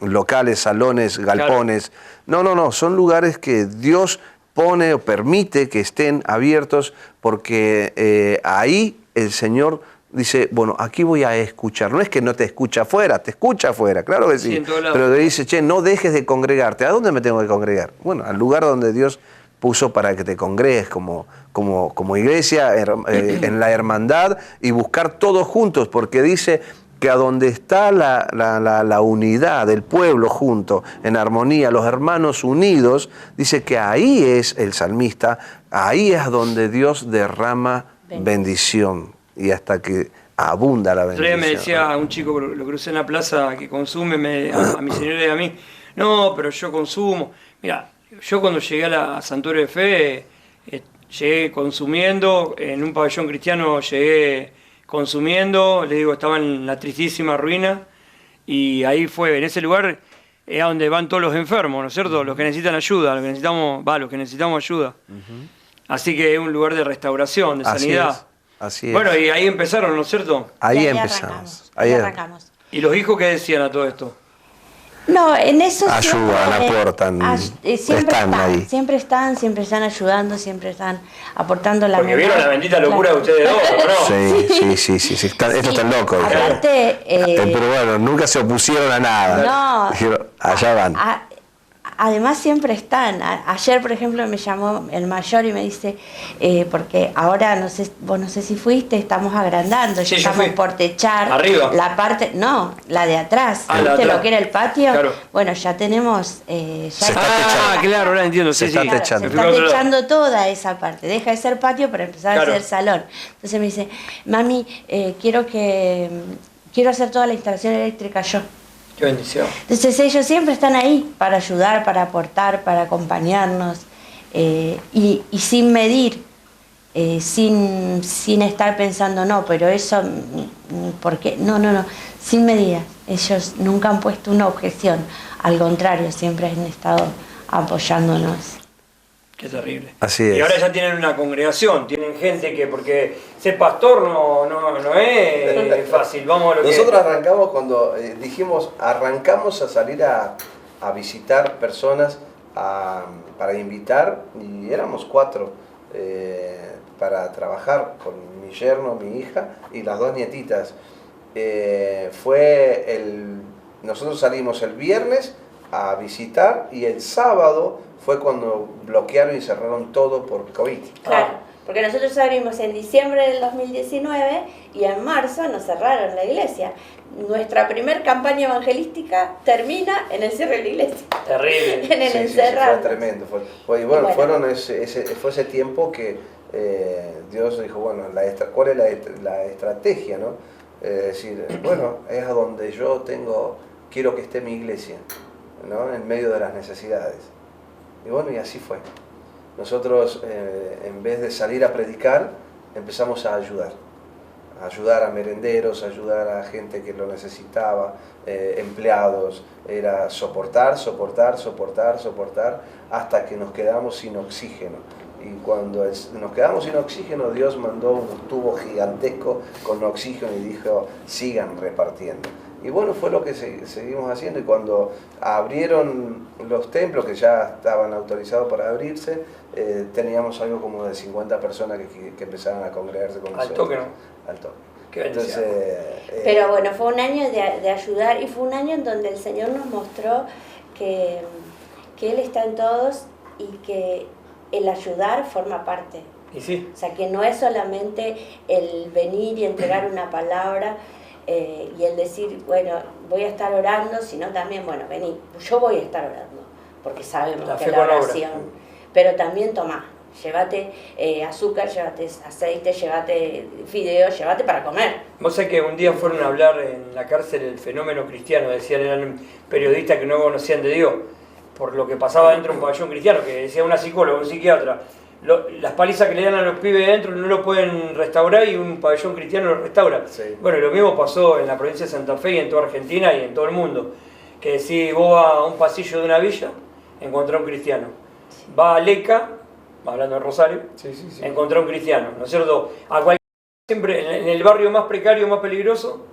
locales, salones, galpones. No, son lugares que Dios pone o permite que estén abiertos, porque ahí el Señor dice, bueno, aquí voy a escuchar. No es que no te escucha afuera, te escucha afuera, claro que Sí, sí. en todos lados. Pero te dice, che, no dejes de congregarte. ¿A dónde me tengo que congregar? Bueno, al lugar donde Dios puso para que te congregues como iglesia, en la hermandad, y buscar todos juntos, porque dice que a donde está la unidad del pueblo junto, en armonía, los hermanos unidos, dice que ahí es el salmista, ahí es donde Dios derrama bendición, y hasta que abunda la Otro día bendición. me decía un chico, lo crucé en la plaza, que consume, a mi señora y a mí, no, pero yo consumo. Mira, yo cuando llegué a Santuario de Fe, llegué consumiendo, en un pabellón cristiano llegué consumiendo, le digo, estaba en la tristísima ruina, y ahí fue, en ese lugar es a donde van todos los enfermos, ¿no es cierto? Los que necesitan ayuda, los que necesitamos ayuda. Así que es un lugar de restauración, de sanidad. Así es. Bueno, y ahí empezaron, ¿no es cierto? Ahí Y empezamos. Ahí Ahí arrancamos. ¿Y los hijos qué decían a todo esto? No, en eso Ayudan, aportan, siempre están ayudando, siempre están aportando la Porque vieron la bendita locura de ustedes dos, ¿no? Sí. Estos están locos. Aparte, Pero bueno, nunca se opusieron a nada. No. Dijeron, allá van. además siempre están. Ayer, por ejemplo, me llamó el mayor y me dice, porque ahora no sé si fuiste, estamos agrandando, Sí, ya yo estamos fui. por techar. ¿Arriba? La parte, no, la de atrás. Ah, la de ¿Viste atrás. lo que era el patio? Claro. Bueno, ya tenemos... Se está Ah, techando. claro, ahora entiendo. Se Sí, está sí. Claro, techando. se Me fui está a otro lado. techando toda esa parte, deja de ser patio para empezar Claro. a ser salón. Entonces me dice, mami, quiero hacer toda la instalación eléctrica yo. Qué bendición. Entonces ellos siempre están ahí para ayudar, para aportar, para acompañarnos, y sin medir, sin estar pensando, no, pero eso, ¿por qué? No, sin medida. Ellos nunca han puesto una objeción, al contrario, siempre han estado apoyándonos. Qué terrible. Así Y es. ahora ya tienen una congregación, tienen gente que, porque ser pastor no es fácil, vamos a lo que... Nosotros arrancamos cuando arrancamos a salir a visitar personas, para invitar, y éramos 4 para trabajar con mi yerno, mi hija y las 2 nietitas. Nosotros salimos el viernes a visitar y el sábado fue cuando bloquearon y cerraron todo por COVID. Claro, porque nosotros abrimos en diciembre del 2019 y en marzo nos cerraron la iglesia. Nuestra primer campaña evangelística termina en el cierre de la iglesia. Terrible. En el Sí, encerrarnos. fue tremendo. Fue Bueno. fue ese tiempo que Dios dijo, bueno, ¿cuál es la estrategia, no? Es decir, bueno, es a donde yo quiero que esté mi iglesia, ¿no? En medio de las necesidades. Y bueno, y así fue. Nosotros, en vez de salir a predicar, empezamos a ayudar a merenderos, ayudar a gente que lo necesitaba, empleados, era soportar, hasta que nos quedamos sin oxígeno. Y cuando nos quedamos sin oxígeno, Dios mandó un tubo gigantesco con oxígeno y dijo, sigan repartiendo. Y bueno, fue lo que seguimos haciendo, y cuando abrieron los templos, que ya estaban autorizados para abrirse, teníamos algo como de 50 personas que empezaron a congregarse con nosotros. Al toque, ¿no? Al toque. Qué bendición. Pero bueno, fue un año de ayudar, y fue un año en donde el Señor nos mostró que Él está en todos y que el ayudar forma parte. Y sí. O sea, que no es solamente el venir y entregar una palabra y el decir, bueno, voy a estar orando, sino también, bueno, vení, yo voy a estar orando, porque sabemos La que fe la con obra. oración, pero también tomá, llévate azúcar, llévate aceite, llévate fideos, llévate para comer. Vos sabés que un día fueron a hablar en la cárcel el fenómeno cristiano, decían, eran periodistas que no conocían de Dios, por lo que pasaba dentro de un pabellón cristiano, que decía una psicóloga, un psiquiatra, las palizas que le dan a los pibes dentro no lo pueden restaurar y un pabellón cristiano lo restaura. Sí. Bueno, lo mismo pasó en la provincia de Santa Fe y en toda Argentina y en todo el mundo, que si vos vas a un pasillo de una villa, encontrás un cristiano. Va a Leca, hablando de Rosario, encontrás un cristiano, ¿no es cierto? Siempre en el barrio más precario, más peligroso,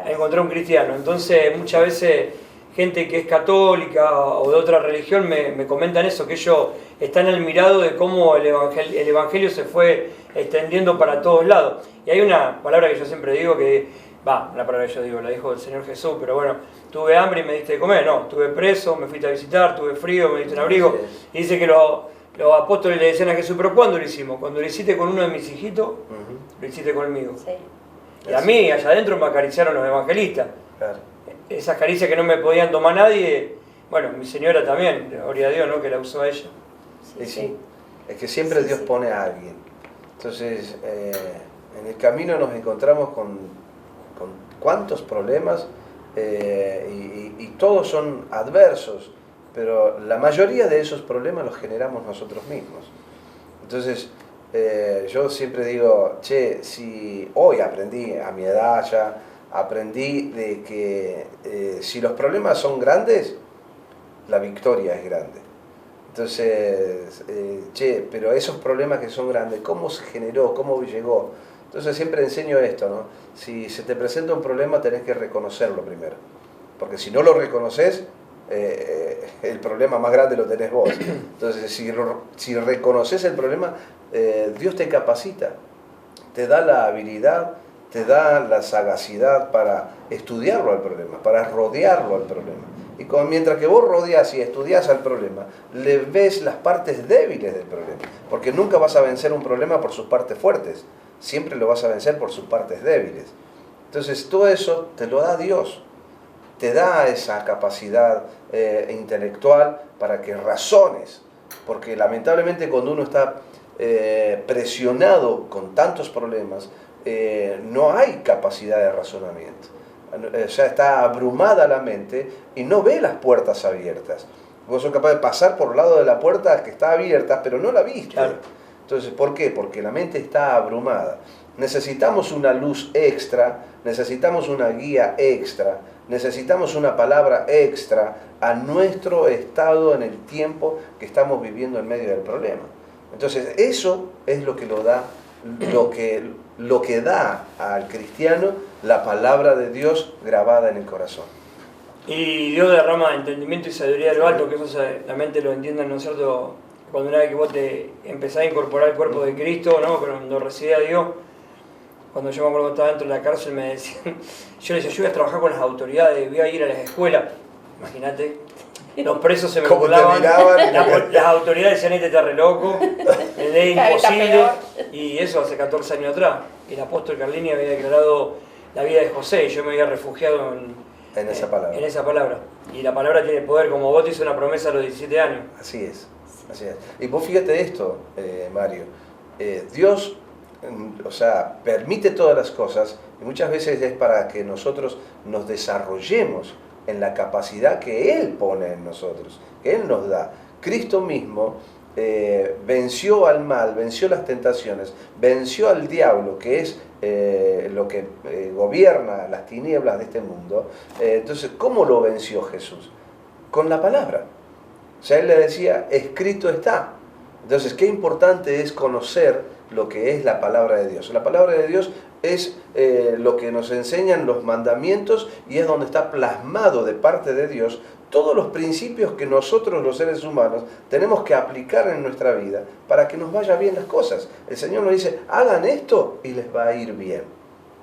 encontré un cristiano. Entonces, muchas veces, gente que es católica o de otra religión me comentan eso, que ellos están admirados de cómo el evangelio se fue extendiendo para todos lados. Y hay una palabra que yo siempre digo, una palabra que yo digo, la dijo el Señor Jesús, pero bueno, tuve hambre y me diste de comer, no, estuve preso, me fuiste a visitar, tuve frío, me diste un abrigo. Y dice que los apóstoles le decían a Jesús, pero ¿cuándo lo hicimos? Cuando lo hiciste con uno de mis hijitos, lo hiciste conmigo. Sí. Y a mí, allá adentro, me acariciaron los evangelistas. Claro. Esas caricias que no me podían tomar nadie, bueno, mi señora también, gloria a Dios, ¿no? Que la usó a ella. Sí. Es que siempre Dios pone a alguien. Entonces, en el camino nos encontramos con cuántos problemas, y todos son adversos, pero la mayoría de esos problemas los generamos nosotros mismos. Entonces, yo siempre digo, si hoy aprendí a mi edad ya, aprendí de que si los problemas son grandes, la victoria es grande. Entonces, pero esos problemas que son grandes, ¿cómo se generó? ¿Cómo llegó? Entonces siempre enseño esto, ¿no? Si se te presenta un problema, tenés que reconocerlo primero. Porque si no lo reconoces, el problema más grande lo tenés vos. Entonces, si reconoces el problema, Dios te capacita, te da la habilidad, te da la sagacidad para estudiarlo al problema, para rodearlo al problema. Y mientras que vos rodeás y estudiás al problema, le ves las partes débiles del problema. Porque nunca vas a vencer un problema por sus partes fuertes, siempre lo vas a vencer por sus partes débiles. Entonces todo eso te lo da Dios, te da esa capacidad intelectual para que razones. Porque lamentablemente cuando uno está presionado con tantos problemas, no hay capacidad de razonamiento. O sea, está abrumada la mente y no ve las puertas abiertas. Vos sos capaz de pasar por el lado de la puerta que está abierta, pero no la viste. Claro. Entonces, ¿por qué? Porque la mente está abrumada. Necesitamos una luz extra, necesitamos una guía extra, necesitamos una palabra extra a nuestro estado en el tiempo que estamos viviendo en medio del problema. Entonces, eso es lo que lo da, lo que da al cristiano la palabra de Dios grabada en el corazón. Y Dios derrama entendimiento y sabiduría de lo alto, que eso la mente lo entienda, ¿no es cierto? Cuando una vez que vos te empezás a incorporar el cuerpo de Cristo, ¿no? Cuando recibí a Dios, cuando yo me acuerdo que estaba dentro de la cárcel, me decían, yo les decía, yo voy a trabajar con las autoridades, voy a ir a las escuelas. Imagínate, los presos se me burlaban, las autoridades decían, este está re loco, es imposible. Y eso hace 14 años atrás. El apóstol Carlini había declarado la vida de José y yo me había refugiado en esa palabra. En esa palabra. Y la palabra tiene poder, como vos te hizo una promesa a los 17 años. Así es, así es. Y vos fíjate esto, Mario, Dios, o sea, permite todas las cosas y muchas veces es para que nosotros nos desarrollemos en la capacidad que Él pone en nosotros, que Él nos da. Cristo mismo venció al mal, venció las tentaciones, venció al diablo, que es lo que gobierna las tinieblas de este mundo. Entonces, ¿cómo lo venció Jesús? Con la palabra. O sea, Él le decía, escrito está. Entonces, qué importante es conocer lo que es la palabra de Dios. La palabra de Dios es lo que nos enseñan los mandamientos y es donde está plasmado de parte de Dios todos los principios que nosotros los seres humanos tenemos que aplicar en nuestra vida para que nos vaya bien las cosas. El Señor nos dice, hagan esto y les va a ir bien.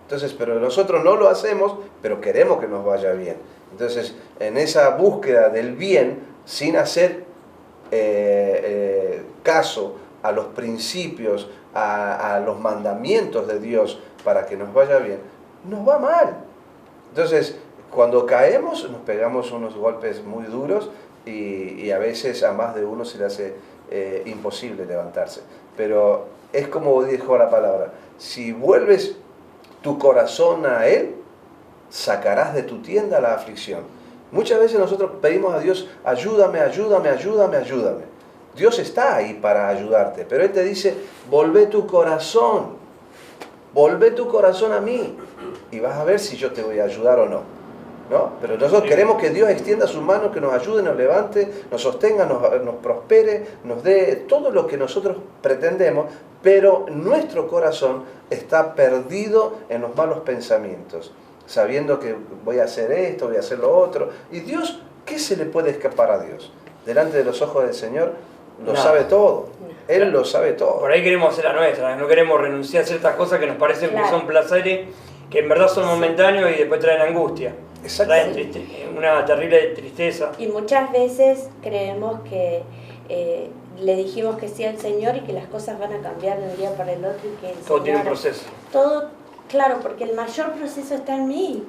Entonces, pero nosotros no lo hacemos, pero queremos que nos vaya bien. Entonces, en esa búsqueda del bien, sin hacer caso a los principios, a los mandamientos de Dios para que nos vaya bien, nos va mal. Entonces, cuando caemos, nos pegamos unos golpes muy duros y a veces a más de uno se le hace imposible levantarse. Pero es como dijo la palabra, si vuelves tu corazón a Él, sacarás de tu tienda la aflicción. Muchas veces nosotros pedimos a Dios, ayúdame, ayúdame, ayúdame, ayúdame. Dios está ahí para ayudarte, pero Él te dice, volvé tu corazón a mí y vas a ver si yo te voy a ayudar o no. ¿No? Pero nosotros queremos que Dios extienda su mano, que nos ayude, nos levante, nos sostenga, nos prospere, nos dé todo lo que nosotros pretendemos, pero nuestro corazón está perdido en los malos pensamientos, sabiendo que voy a hacer esto, voy a hacer lo otro. Y Dios, ¿qué se le puede escapar a Dios? Delante de los ojos del Señor lo sabe todo. Él lo sabe todo. Por ahí queremos hacer la nuestra, no queremos renunciar a ciertas cosas que nos parecen que son placeres, que en verdad son momentáneos y después traen angustia. Traen una terrible tristeza. Y muchas veces creemos que le dijimos que sí al Señor y que las cosas van a cambiar de un día para el otro y que el todo Señor, tiene un proceso. Todo, claro, porque el mayor proceso está en mí.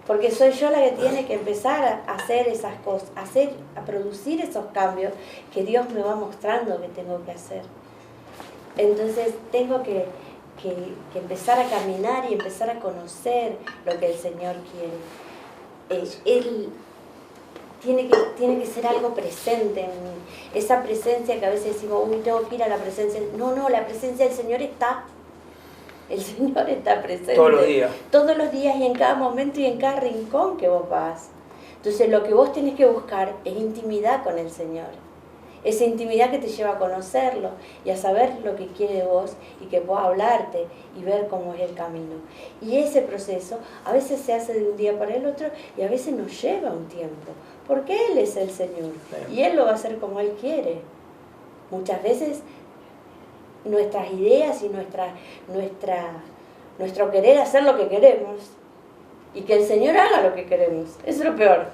Porque soy yo la que tiene que empezar a hacer esas cosas, a producir esos cambios que Dios me va mostrando que tengo que hacer. Entonces tengo que empezar a caminar y empezar a conocer lo que el Señor quiere. Él tiene que ser algo presente en mí. Esa presencia que a veces decimos, uy, tengo que ir a la presencia. No, la presencia del Señor está. El Señor está presente. Todos los días. Todos los días y en cada momento y en cada rincón que vos vas. Entonces lo que vos tenés que buscar es intimidad con el Señor. Esa intimidad que te lleva a conocerlo y a saber lo que quiere de vos y que pueda hablarte y ver cómo es el camino. Y ese proceso a veces se hace de un día para el otro y a veces nos lleva un tiempo. Porque Él es el Señor y Él lo va a hacer como Él quiere. Muchas veces nuestras ideas y nuestro querer hacer lo que queremos y que el Señor haga lo que queremos. Eso es lo peor.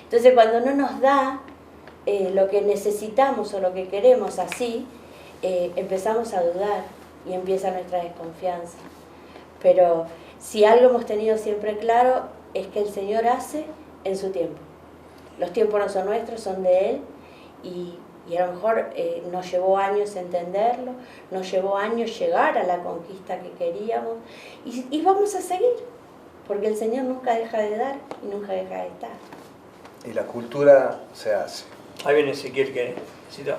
Entonces cuando no nos da lo que necesitamos o lo que queremos así, empezamos a dudar y empieza nuestra desconfianza. Pero si algo hemos tenido siempre claro es que el Señor hace en su tiempo. Los tiempos no son nuestros, son de Él, y a lo mejor nos llevó años entenderlo, nos llevó años llegar a la conquista que queríamos, y vamos a seguir, porque el Señor nunca deja de dar y nunca deja de estar. Y la cultura se hace. Ahí viene Ezequiel que necesita.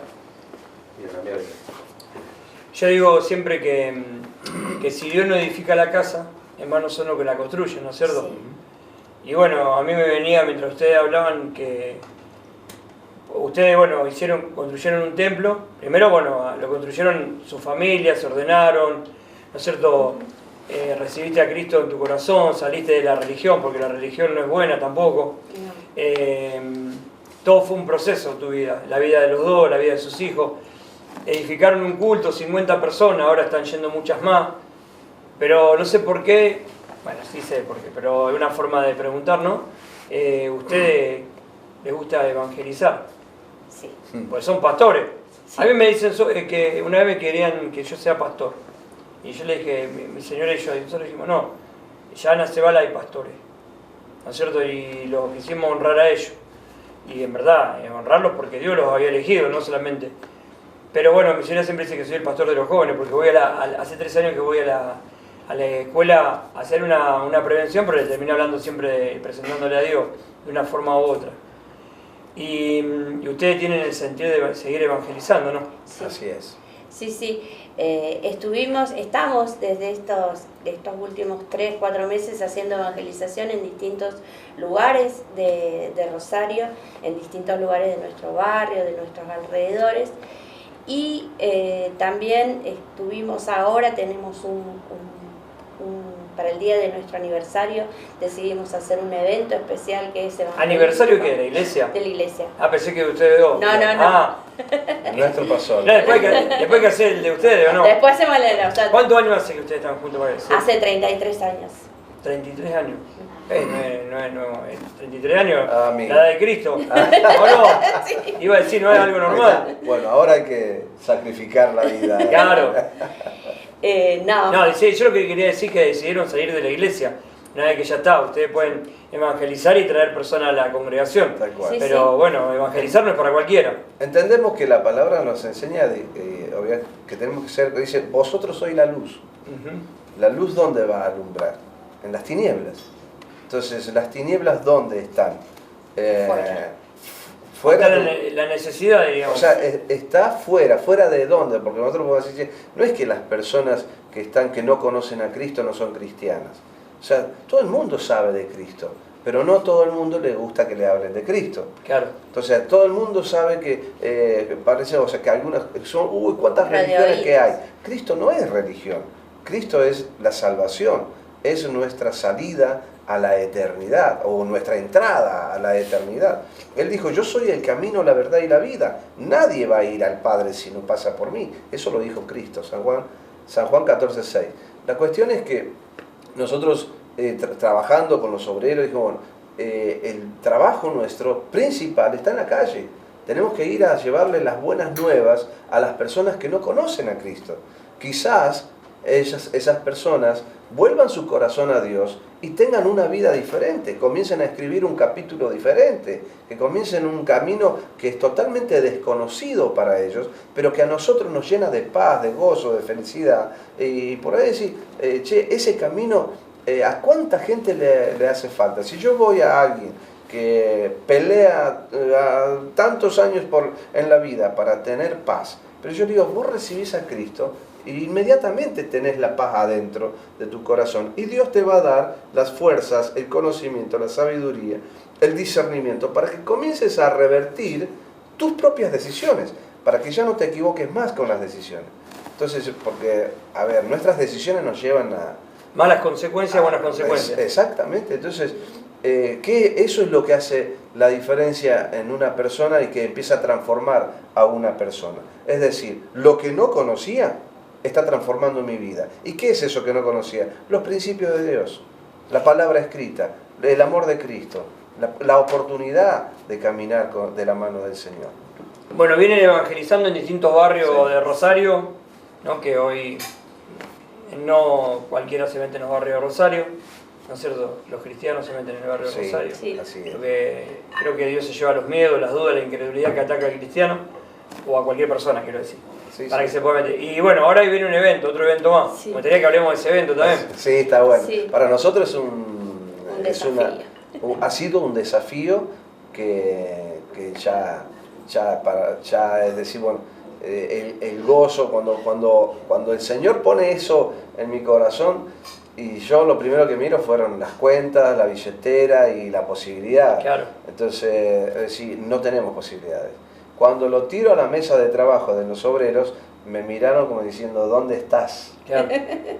Yo digo siempre que si Dios no edifica la casa, en vano son los que la construyen, ¿no es cierto? Sí. Y bueno, a mí me venía mientras ustedes hablaban que ustedes, bueno, construyeron un templo. Primero, bueno, lo construyeron su familia, se ordenaron, ¿no es cierto? Recibiste a Cristo en tu corazón, saliste de la religión, porque la religión no es buena tampoco. No. Todo fue un proceso tu vida, la vida de los dos, la vida de sus hijos. Edificaron un culto, 50 personas, ahora están yendo muchas más. Pero no sé por qué, bueno, sí sé por qué, pero es una forma de preguntar, ¿no? ¿Ustedes les gusta evangelizar? Sí. Pues son pastores. Sí. A mí me dicen que una vez me querían que yo sea pastor. Y yo le dije, mi señora y yo, nosotros dijimos, no, ya en Acebal hay pastores, ¿no es cierto? Y los quisimos honrar a ellos. Y en verdad, honrarlos porque Dios los había elegido, no solamente. Pero bueno, mi señora siempre dice que soy el pastor de los jóvenes, porque voy hace 3 años que voy a la escuela a hacer una prevención, pero le termino hablando siempre, presentándole a Dios de una forma u otra. Y ustedes tienen el sentido de seguir evangelizando, ¿no? Sí. Así es. Sí. Estamos desde estos últimos 3-4 meses haciendo evangelización en distintos lugares de Rosario, en distintos lugares de nuestro barrio, de nuestros alrededores. Y también tenemos para el día de nuestro aniversario, decidimos hacer un evento especial que es evangelístico. ¿Aniversario qué? ¿De la iglesia? De la iglesia. Ah, pensé que ustedes dos. No. Ah. Nuestro pastor. No, después hay que hacer el de ustedes, ¿o no? Después se valera. O sea, ¿Cuántos años hace que ustedes están juntos para eso? hace 33 años. 33 años. No, 33 años, Amigo. la edad de Cristo. ¿O no? Sí. Iba a decir, no es algo normal. Bueno, ahora hay que sacrificar la vida. Claro. No. No, yo lo que quería decir es que decidieron salir de la iglesia. Una vez que ya está, ustedes pueden evangelizar y traer personas a la congregación. Tal cual. Sí, Pero bueno, evangelizar no es para cualquiera. Entendemos que la palabra nos enseña que tenemos que ser, dice, vosotros sois la luz. Uh-huh. ¿La luz dónde va a alumbrar? En las tinieblas. Entonces, ¿las tinieblas dónde están? Fuera de la necesidad, digamos. O sea, está fuera de dónde, porque nosotros podemos decir, no es que las personas que no conocen a Cristo no son cristianas. O sea, todo el mundo sabe de Cristo, pero no todo el mundo le gusta que le hablen de Cristo. Claro. Entonces, todo el mundo sabe que parece, o sea, que algunas son, cuántas religiones que hay. Cristo no es religión, Cristo es la salvación, es nuestra salida a la eternidad, o nuestra entrada a la eternidad. Él dijo, yo soy el camino, la verdad y la vida. Nadie va a ir al Padre si no pasa por mí. Eso lo dijo Cristo, San Juan 14:6. La cuestión es que nosotros, trabajando con los obreros, dijimos, bueno, el trabajo nuestro principal está en la calle. Tenemos que ir a llevarle las buenas nuevas a las personas que no conocen a Cristo. Quizás esas personas vuelvan su corazón a Dios y tengan una vida diferente, comiencen a escribir un capítulo diferente, que comiencen un camino que es totalmente desconocido para ellos, pero que a nosotros nos llena de paz, de gozo, de felicidad. Y por ahí decir, ese camino, ¿a cuánta gente le hace falta? Si yo voy a alguien que pelea tantos años en la vida para tener paz, pero yo digo, vos recibís a Cristo, y inmediatamente tenés la paz adentro de tu corazón y Dios te va a dar las fuerzas, el conocimiento, la sabiduría, el discernimiento para que comiences a revertir tus propias decisiones, para que ya no te equivoques más con las decisiones. Entonces, porque, a ver, nuestras decisiones nos llevan a... Malas consecuencias, buenas consecuencias. Exactamente, entonces, eso es lo que hace la diferencia en una persona y que empieza a transformar a una persona. Es decir, lo que no conocía, está transformando mi vida. ¿Y qué es eso que no conocía? Los principios de Dios, la palabra escrita, el amor de Cristo, la oportunidad de caminar de la mano del Señor. Bueno, vienen evangelizando en distintos barrios de Rosario, ¿no? Que hoy no cualquiera se mete en los barrios de Rosario, ¿no es cierto? Los cristianos se meten en el barrio de Rosario. Sí. Así es. Porque creo que Dios se lleva los miedos, las dudas, la incredulidad que ataca al cristiano, o a cualquier persona, quiero decir, para que se pueda meter. Y bueno, ahora viene un evento, otro evento más. Sí. Me gustaría que hablemos de ese evento también. Sí, está bueno. Sí. Para nosotros es Un desafío. ha sido un desafío que ya es decir, bueno, el gozo, cuando el Señor pone eso en mi corazón, y yo lo primero que miro fueron las cuentas, la billetera y la posibilidad. Claro. Entonces, es decir, no tenemos posibilidades. Cuando lo tiro a la mesa de trabajo de los obreros, me miraron como diciendo, ¿dónde estás? Claro.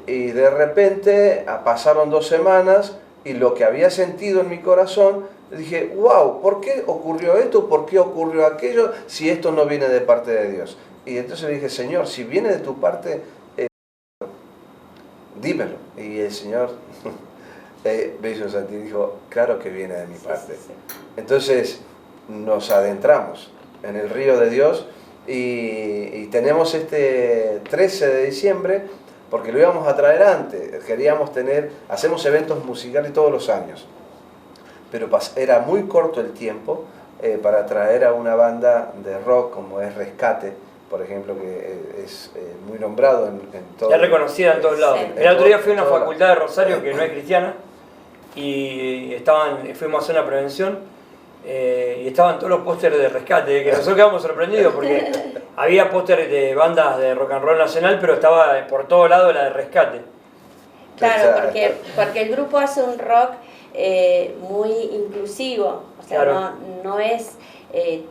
Y de repente pasaron 2 semanas y lo que había sentido en mi corazón, dije, wow, ¿por qué ocurrió esto? ¿Por qué ocurrió aquello? Si esto no viene de parte de Dios. Y entonces le dije, Señor, si viene de tu parte, dímelo. Y el Señor me hizo sentir y dijo, claro que viene de mi parte. Sí. Entonces nos adentramos en el río de Dios y tenemos este 13 de diciembre, porque lo íbamos a traer antes, hacemos eventos musicales todos los años, pero era muy corto el tiempo para traer a una banda de rock como es Rescate, por ejemplo, que es muy nombrado en todo. Ya reconocida en todos lados. Sí. El otro día fui a una facultad de Rosario que no es cristiana y fuimos a hacer una prevención y estaban todos los pósteres de Rescate, que nosotros quedamos sorprendidos porque había pósteres de bandas de rock and roll nacional, pero estaba por todos lados la de Rescate. Claro, porque el grupo hace un rock muy inclusivo, o sea, Claro. no es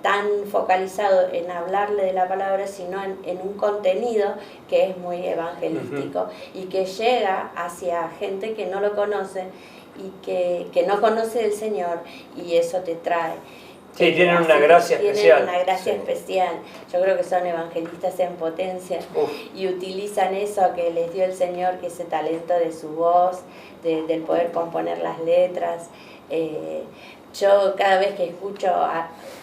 tan focalizado en hablarle de la palabra, sino en un contenido que es muy evangelístico y que llega hacia gente que no lo conoce y que no conoce del Señor, y eso te trae. Sí, tienen una gracia especial. Tienen una gracia Sí. especial. Yo creo que son evangelistas en potencia y utilizan eso que les dio el Señor, que es ese talento de su voz, del poder componer las letras. Yo cada vez que escucho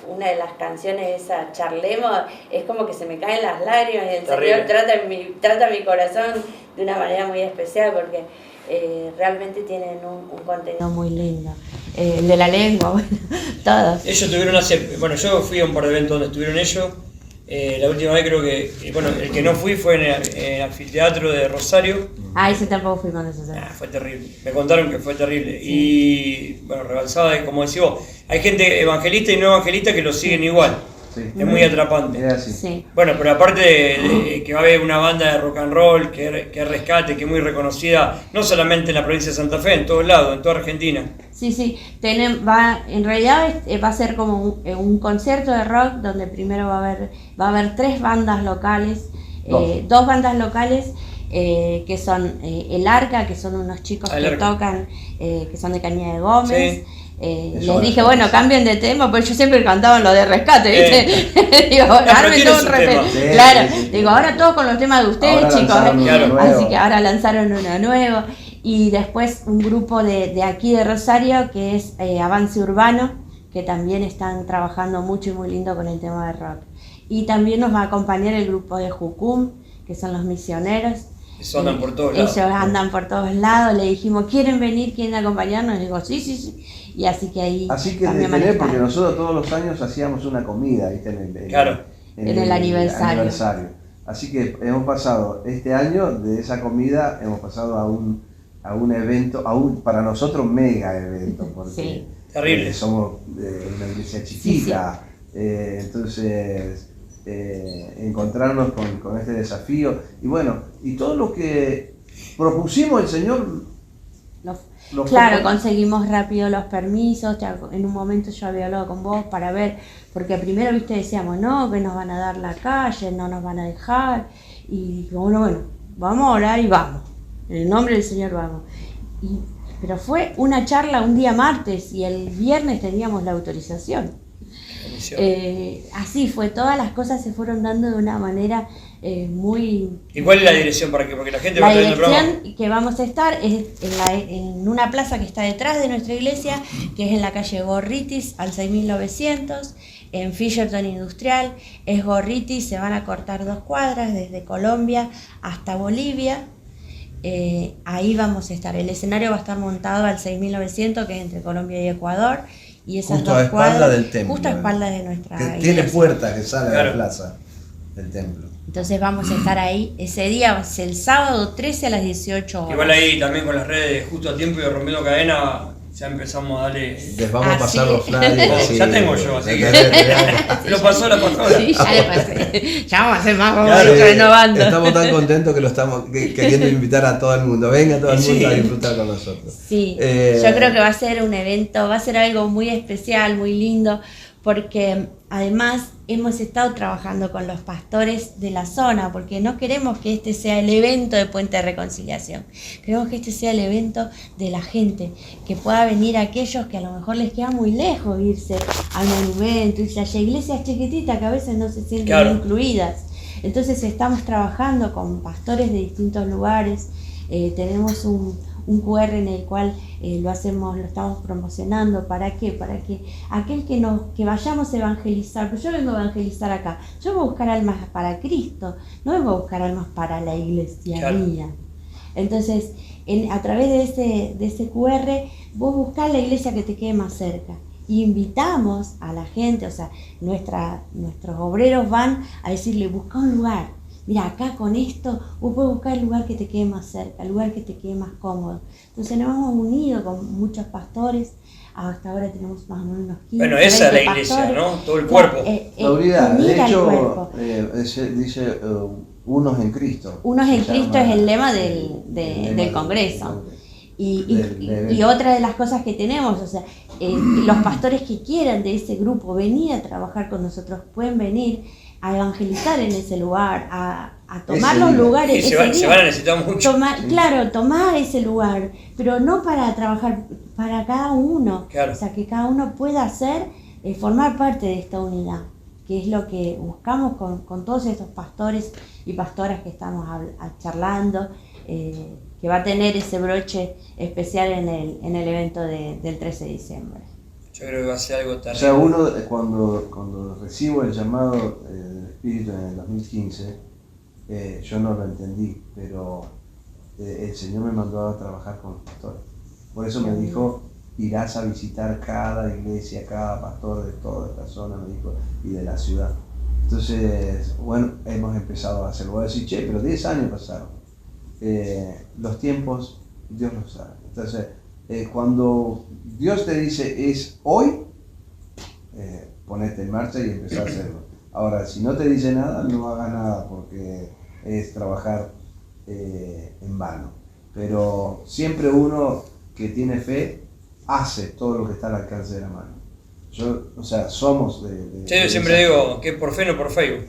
una de las canciones, esa Charlemos, es como que se me caen las lágrimas y el Terrible. Señor trata mi corazón de una manera muy especial, porque realmente tienen un contenido muy lindo. El de la lengua, bueno, todos. Ellos tuvieron bueno, yo fui a un par de eventos donde estuvieron ellos. La última vez creo que, bueno, el que no fui fue en el anfiteatro de Rosario. Ah, ese tampoco fui con esos. Fue terrible. Me contaron que fue terrible. Y bueno, rebalsaba, como decís vos, hay gente evangelista y no evangelista que lo siguen igual. Sí. Es muy atrapante. Es así. Sí. Bueno, pero aparte de que va a haber una banda de rock and roll que es Rescate, que es muy reconocida, no solamente en la provincia de Santa Fe, en todos lados, en toda Argentina. Sí, en realidad va a ser como un concierto de rock donde primero va a haber 3 bandas locales, 2 bandas locales que son El Arca, que son unos chicos que tocan, que son de Cañada de Gómez. Sí. Les dije, bueno, cambien de tema, porque yo siempre cantaba lo de Rescate, ¿viste? Digo, armen todo un repente. Sí, Claro, sí. digo, ahora todos con los temas de ustedes, Ahora chicos. lanzaron uno nuevo. Así que ahora lanzaron uno nuevo. Y después un grupo de aquí de Rosario, que es Avance Urbano, que también están trabajando mucho y muy lindo con el tema de rock. Y también nos va a acompañar el grupo de Jucum, que son los misioneros. Eso andan por todos lados. Ellos andan por todos lados. Le dijimos, ¿quieren venir? ¿Quieren acompañarnos? Y digo, sí. Y así que ahí Así que también de tener, manejaron. porque nosotros todos los años hacíamos una comida, ¿viste? En el aniversario. Así que hemos pasado este año de esa comida, hemos pasado a un evento, para nosotros mega evento, porque Sí. Terrible. somos una iglesia chiquita, entonces encontrarnos con este desafío, y bueno, y todo lo que propusimos el Señor. Claro, conseguimos rápido los permisos. Ya en un momento yo había hablado con vos para ver, porque primero, viste, decíamos, no, que nos van a dar la calle, no nos van a dejar, y bueno, vamos a orar y vamos, en el nombre del Señor vamos. Pero fue una charla un día martes y el viernes teníamos la autorización. Así fue, todas las cosas se fueron dando de una manera muy... ¿Y cuál es la dirección para que porque la gente La va a estar viendo el programa? dirección que vamos a estar es en una plaza que está detrás de nuestra iglesia, que es en la calle Gorritis, al 6900, en Fisherton Industrial. Es Gorritis, se van a cortar 2 cuadras desde Colombia hasta Bolivia. Ahí vamos a estar. El escenario va a estar montado al 6900, que es entre Colombia y Ecuador. Y esas Justo 2 a espalda cuadras, del templo. justo a espaldas de nuestra Que iglesia. tiene puertas que sale a Claro. la plaza del templo. Entonces vamos a estar ahí ese día, es el sábado 13 a las 18 horas. Igual ahí también con las redes justo a tiempo y rompiendo cadena, ya empezamos a darle... Les vamos a pasar sí. los flyers. Oh, ya tengo yo, así que- que... Lo pasó la pastora. Sí, ya le pasé. Ya vamos a hacer más, vamos Claro, a ir renovando. Estamos tan contentos que lo estamos queriendo invitar a todo el mundo. Venga todo el mundo Sí. a disfrutar con nosotros. Sí, Eh, yo creo que va a ser un evento, va a ser algo muy especial, muy lindo, porque además hemos estado trabajando con los pastores de la zona, porque no queremos que este sea el evento de Puente de Reconciliación, queremos que este sea el evento de la gente, que pueda venir aquellos que a lo mejor les queda muy lejos irse al monumento, irse allá a iglesias chiquititas que a veces no se sienten Claro. incluidas. Entonces estamos trabajando con pastores de distintos lugares, tenemos un QR en el cual lo estamos promocionando. ¿Para qué? Para que aquel que vayamos a evangelizar, pero yo vengo a evangelizar acá, yo vengo a buscar almas para Cristo, no vengo a buscar almas para la iglesia Claro. mía. Entonces, a través de ese QR, vos buscás la iglesia que te quede más cerca. Y invitamos a la gente, o sea, nuestros obreros van a decirle, busca un lugar. Mira, acá con esto vos podés buscar el lugar que te quede más cerca, el lugar que te quede más cómodo. Entonces nos hemos unido con muchos pastores, hasta ahora tenemos más o menos unos 15, Bueno, esa es la 20 iglesia, pastores. ¿no? Todo el cuerpo. Laurita, Unir de al hecho, cuerpo. dice unos en Cristo. Unos en Se Cristo llama es el lema el lema del Congreso. Y del evento. y otra de las cosas que tenemos, o sea, los pastores que quieran de ese grupo venir a trabajar con nosotros, pueden venir a evangelizar en ese lugar, a tomar Ese los día. lugares. Y se ese van día. a necesitar mucho. Claro, tomar ese lugar, pero no para trabajar para cada uno. Claro. O sea, que cada uno pueda hacer, formar parte de esta unidad, que es lo que buscamos con todos estos pastores y pastoras que estamos charlando, que va a tener ese broche especial en el evento del 13 de diciembre. Yo creo que va a ser algo O terrible. sea, uno cuando recibo el llamado del Espíritu en el 2015, yo no lo entendí, pero el Señor me mandó a trabajar con los pastores. Por eso me dijo, irás a visitar cada iglesia, cada pastor de toda esta zona, me dijo, y de la ciudad. Entonces, bueno, hemos empezado a hacerlo. Voy a decir, che, pero 10 años pasaron. Los tiempos, Dios los sabe. Entonces, cuando Dios te dice es hoy, ponete en marcha y empezá a hacerlo. Ahora, si no te dice nada, no hagas nada porque es trabajar en vano. Pero siempre uno que tiene fe hace todo lo que está al alcance de la mano. O sea, somos Yo siempre digo que es por fe, no por Facebook.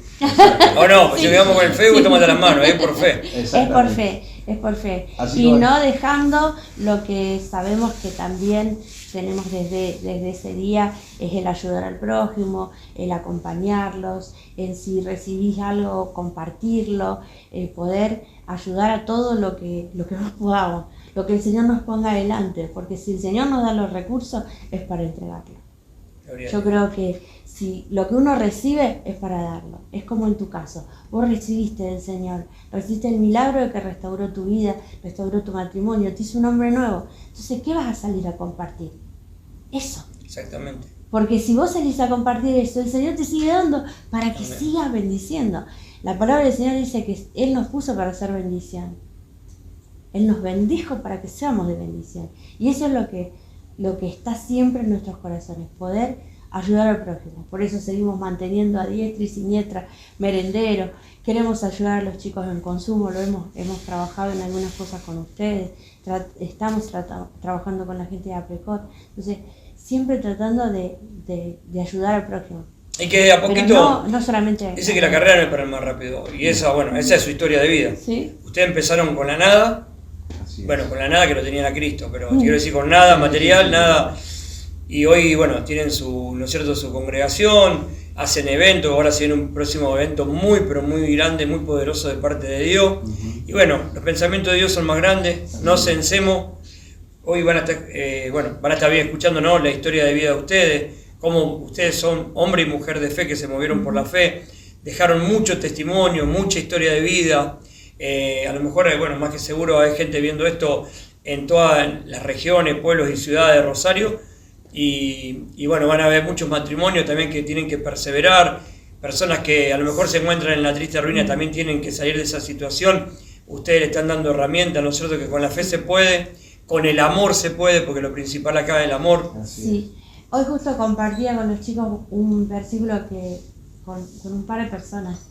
O no, si llegamos con el Facebook, tómate las manos, es por fe. Es por fe, es por fe. Así Y que no dejando lo que sabemos que también tenemos desde ese día, es el ayudar al prójimo, el acompañarlos, el si recibís algo, compartirlo, el poder ayudar a todo lo que nos podamos, lo que el Señor nos ponga adelante, porque si el Señor nos da los recursos, es para entregarlo. Yo creo que si lo que uno recibe es para darlo, es como en tu caso, vos recibiste del Señor, recibiste el milagro de que restauró tu vida, restauró tu matrimonio, te hizo un hombre nuevo, entonces ¿qué vas a salir a compartir? Eso. Exactamente. Porque si vos salís a compartir eso, el Señor te sigue dando para que sigas bendiciendo. La palabra del Señor dice que Él nos puso para hacer bendición. Él nos bendijo para que seamos de bendición. Y eso es lo que está siempre en nuestros corazones, poder ayudar al prójimo. Por eso seguimos manteniendo a diestra y siniestra merenderos. Queremos ayudar a los chicos en consumo, hemos trabajado en algunas cosas con ustedes, estamos trabajando con la gente de Aprecot. Entonces, siempre tratando de ayudar al prójimo. Y que a poquito, Pero no solamente... dice que la carrera no es para el más rápido. Y esa es su historia de vida. ¿Sí? Ustedes empezaron con la nada. Así es. Bueno, con la nada que lo tenían a Cristo, pero quiero decir con nada material, nada. Y hoy, bueno, tienen su, ¿no es cierto?, su congregación, hacen eventos, ahora se viene un próximo evento muy, pero muy grande, muy poderoso de parte de Dios. Y bueno, los pensamientos de Dios son más grandes, no censemos. Hoy van a estar bien escuchando, ¿no?, la historia de vida de ustedes, cómo ustedes son hombre y mujer de fe que se movieron por la fe, dejaron mucho testimonio, mucha historia de vida. A lo mejor, más que seguro hay gente viendo esto en todas las regiones, pueblos y ciudades de Rosario. Y bueno, van a haber muchos matrimonios también que tienen que perseverar, personas que a lo mejor se encuentran en la triste ruina también tienen que salir de esa situación. Ustedes le están dando herramientas, ¿no es cierto?, que con la fe se puede, con el amor se puede, porque lo principal acá es el amor. Sí, hoy justo compartía con los chicos un versículo con un par de personas,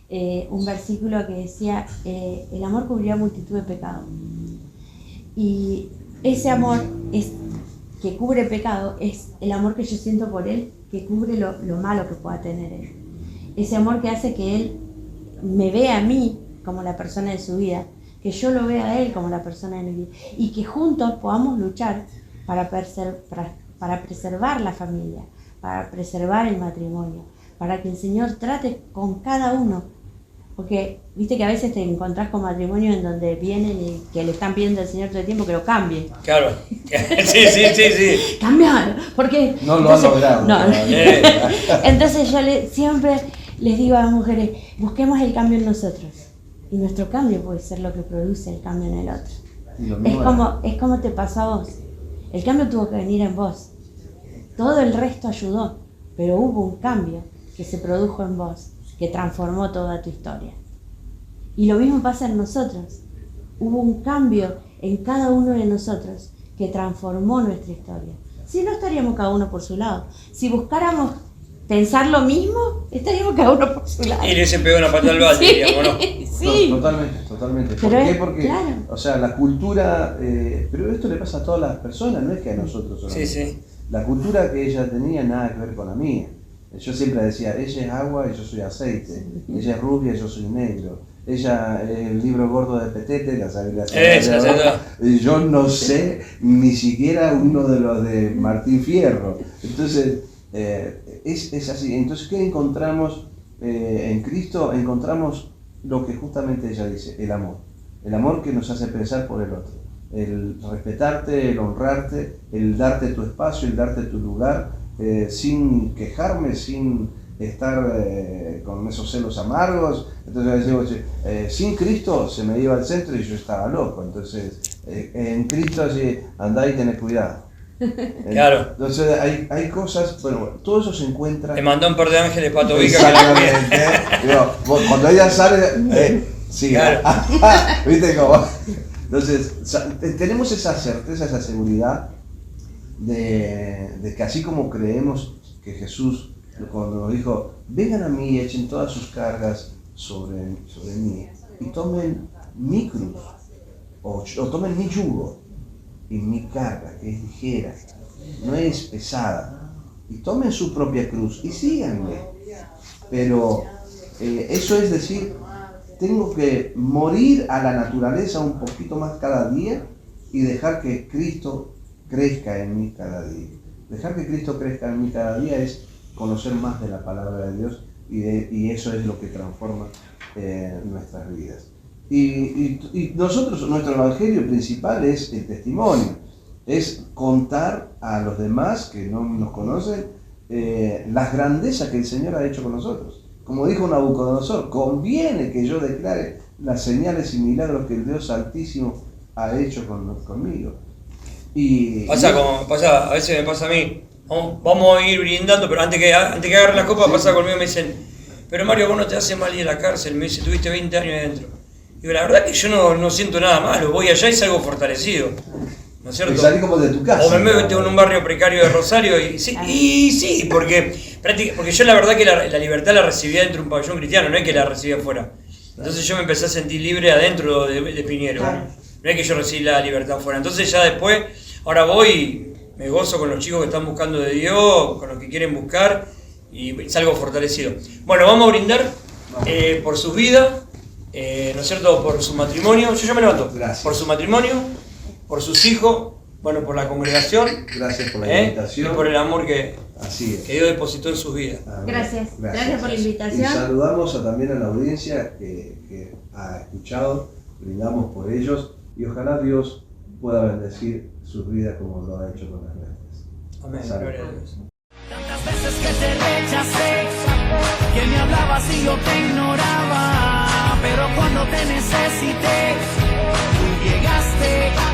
un versículo que decía, el amor cubría multitud de pecados. Y ese amor que cubre pecado es el amor que yo siento por él, que cubre lo malo que pueda tener él. Ese amor que hace que él me vea a mí como la persona de su vida, que yo lo vea a él como la persona de mi vida, y que juntos podamos luchar para preservar la familia, para preservar el matrimonio, para que el Señor trate con cada uno. Porque viste que a veces te encontrás con matrimonios en donde vienen y que le están pidiendo al Señor todo el tiempo que lo cambie. Claro, sí. Cambiar, porque No lo han logrado. No. Entonces yo siempre les digo a las mujeres, busquemos el cambio en nosotros. Y nuestro cambio puede ser lo que produce el cambio en el otro. Es como te pasó a vos. El cambio tuvo que venir en vos. Todo el resto ayudó, pero hubo un cambio que se produjo en vos, que transformó toda tu historia. Y lo mismo pasa en nosotros. Hubo un cambio en cada uno de nosotros que transformó nuestra historia. Si no, estaríamos cada uno por su lado. Si buscáramos pensar lo mismo, estaríamos cada uno por su lado. Y le se pegó una patada al balde, digamos, ¿no? Sí. Totalmente. ¿Por Pero qué? Porque, claro. o sea, la cultura, pero esto le pasa a todas las personas, no es que a nosotros solamente. Sí. La cultura que ella tenía nada que ver con la mía. Yo siempre decía, ella es agua y yo soy aceite, ella es rubia y yo soy negro, ella es el libro gordo de Petete, la Sagrada. Y yo no sé ni siquiera uno de los de Martín Fierro. Entonces, es así. Entonces, ¿qué encontramos en Cristo? Encontramos lo que justamente ella dice, el amor. El amor que nos hace pensar por el otro. El respetarte, el honrarte, el darte tu espacio, el darte tu lugar, sin quejarme, sin estar con esos celos amargos. Entonces decimos, sin Cristo se me iba al centro y yo estaba loco. Entonces, en Cristo así, andá y tenés cuidado. Claro. Entonces hay cosas, bueno, todo eso se encuentra. Te mandó un par de ángeles para tu hija. Exactamente. Digo, cuando ella sale, siga. Claro. ¿Viste cómo? Entonces, tenemos esa certeza, esa seguridad de que así como creemos que Jesús, cuando nos dijo, vengan a mí y echen todas sus cargas sobre mí y tomen mi cruz, o tomen mi yugo y mi carga, que es ligera, no es pesada, y tomen su propia cruz y síganme. Pero eso es decir, tengo que morir a la naturaleza un poquito más cada día y dejar que Cristo crezca en mí cada día. Dejar que Cristo crezca en mí cada día es conocer más de la palabra de Dios y eso es lo que transforma nuestras vidas. Y nosotros, nuestro evangelio principal es el testimonio, es contar a los demás que no nos conocen las grandezas que el Señor ha hecho con nosotros. Como dijo Nabucodonosor, conviene que yo declare las señales y milagros que el Dios Altísimo ha hecho conmigo. A veces me pasa a mí, vamos a ir brindando, pero antes que agarren la copa, pasa conmigo y me dicen, pero Mario, vos no te hace mal ir a la cárcel, me dice, tuviste 20 años adentro. Digo, la verdad que yo no siento nada malo, voy allá y salgo fortalecido, ¿no es cierto? Y salí como de tu casa. O me meto en un barrio precario de Rosario y sí, porque yo la verdad que la libertad la recibía dentro de un pabellón cristiano, no es que la recibía afuera. Entonces yo me empecé a sentir libre adentro de Piñero, no es que yo recibí la libertad afuera. Entonces ya después, ahora voy y me gozo con los chicos que están buscando de Dios, con los que quieren buscar y salgo fortalecido. Bueno, vamos a brindar por sus vidas, ¿no es cierto? Por su matrimonio. Yo ya me levanto. Gracias. Por su matrimonio, por sus hijos. bueno, por la congregación. Gracias por la invitación. Y por el amor que Dios depositó en sus vidas. Gracias por la invitación. Y saludamos también a la audiencia que ha escuchado, brindamos por ellos y ojalá Dios pueda bendecir sus vidas como lo ha hecho con las nuestras. Amén. Salud. Gloria a Dios. Tantas veces que te rechacé, que me hablabas y yo te ignoraba, pero cuando te necesité, tú llegaste.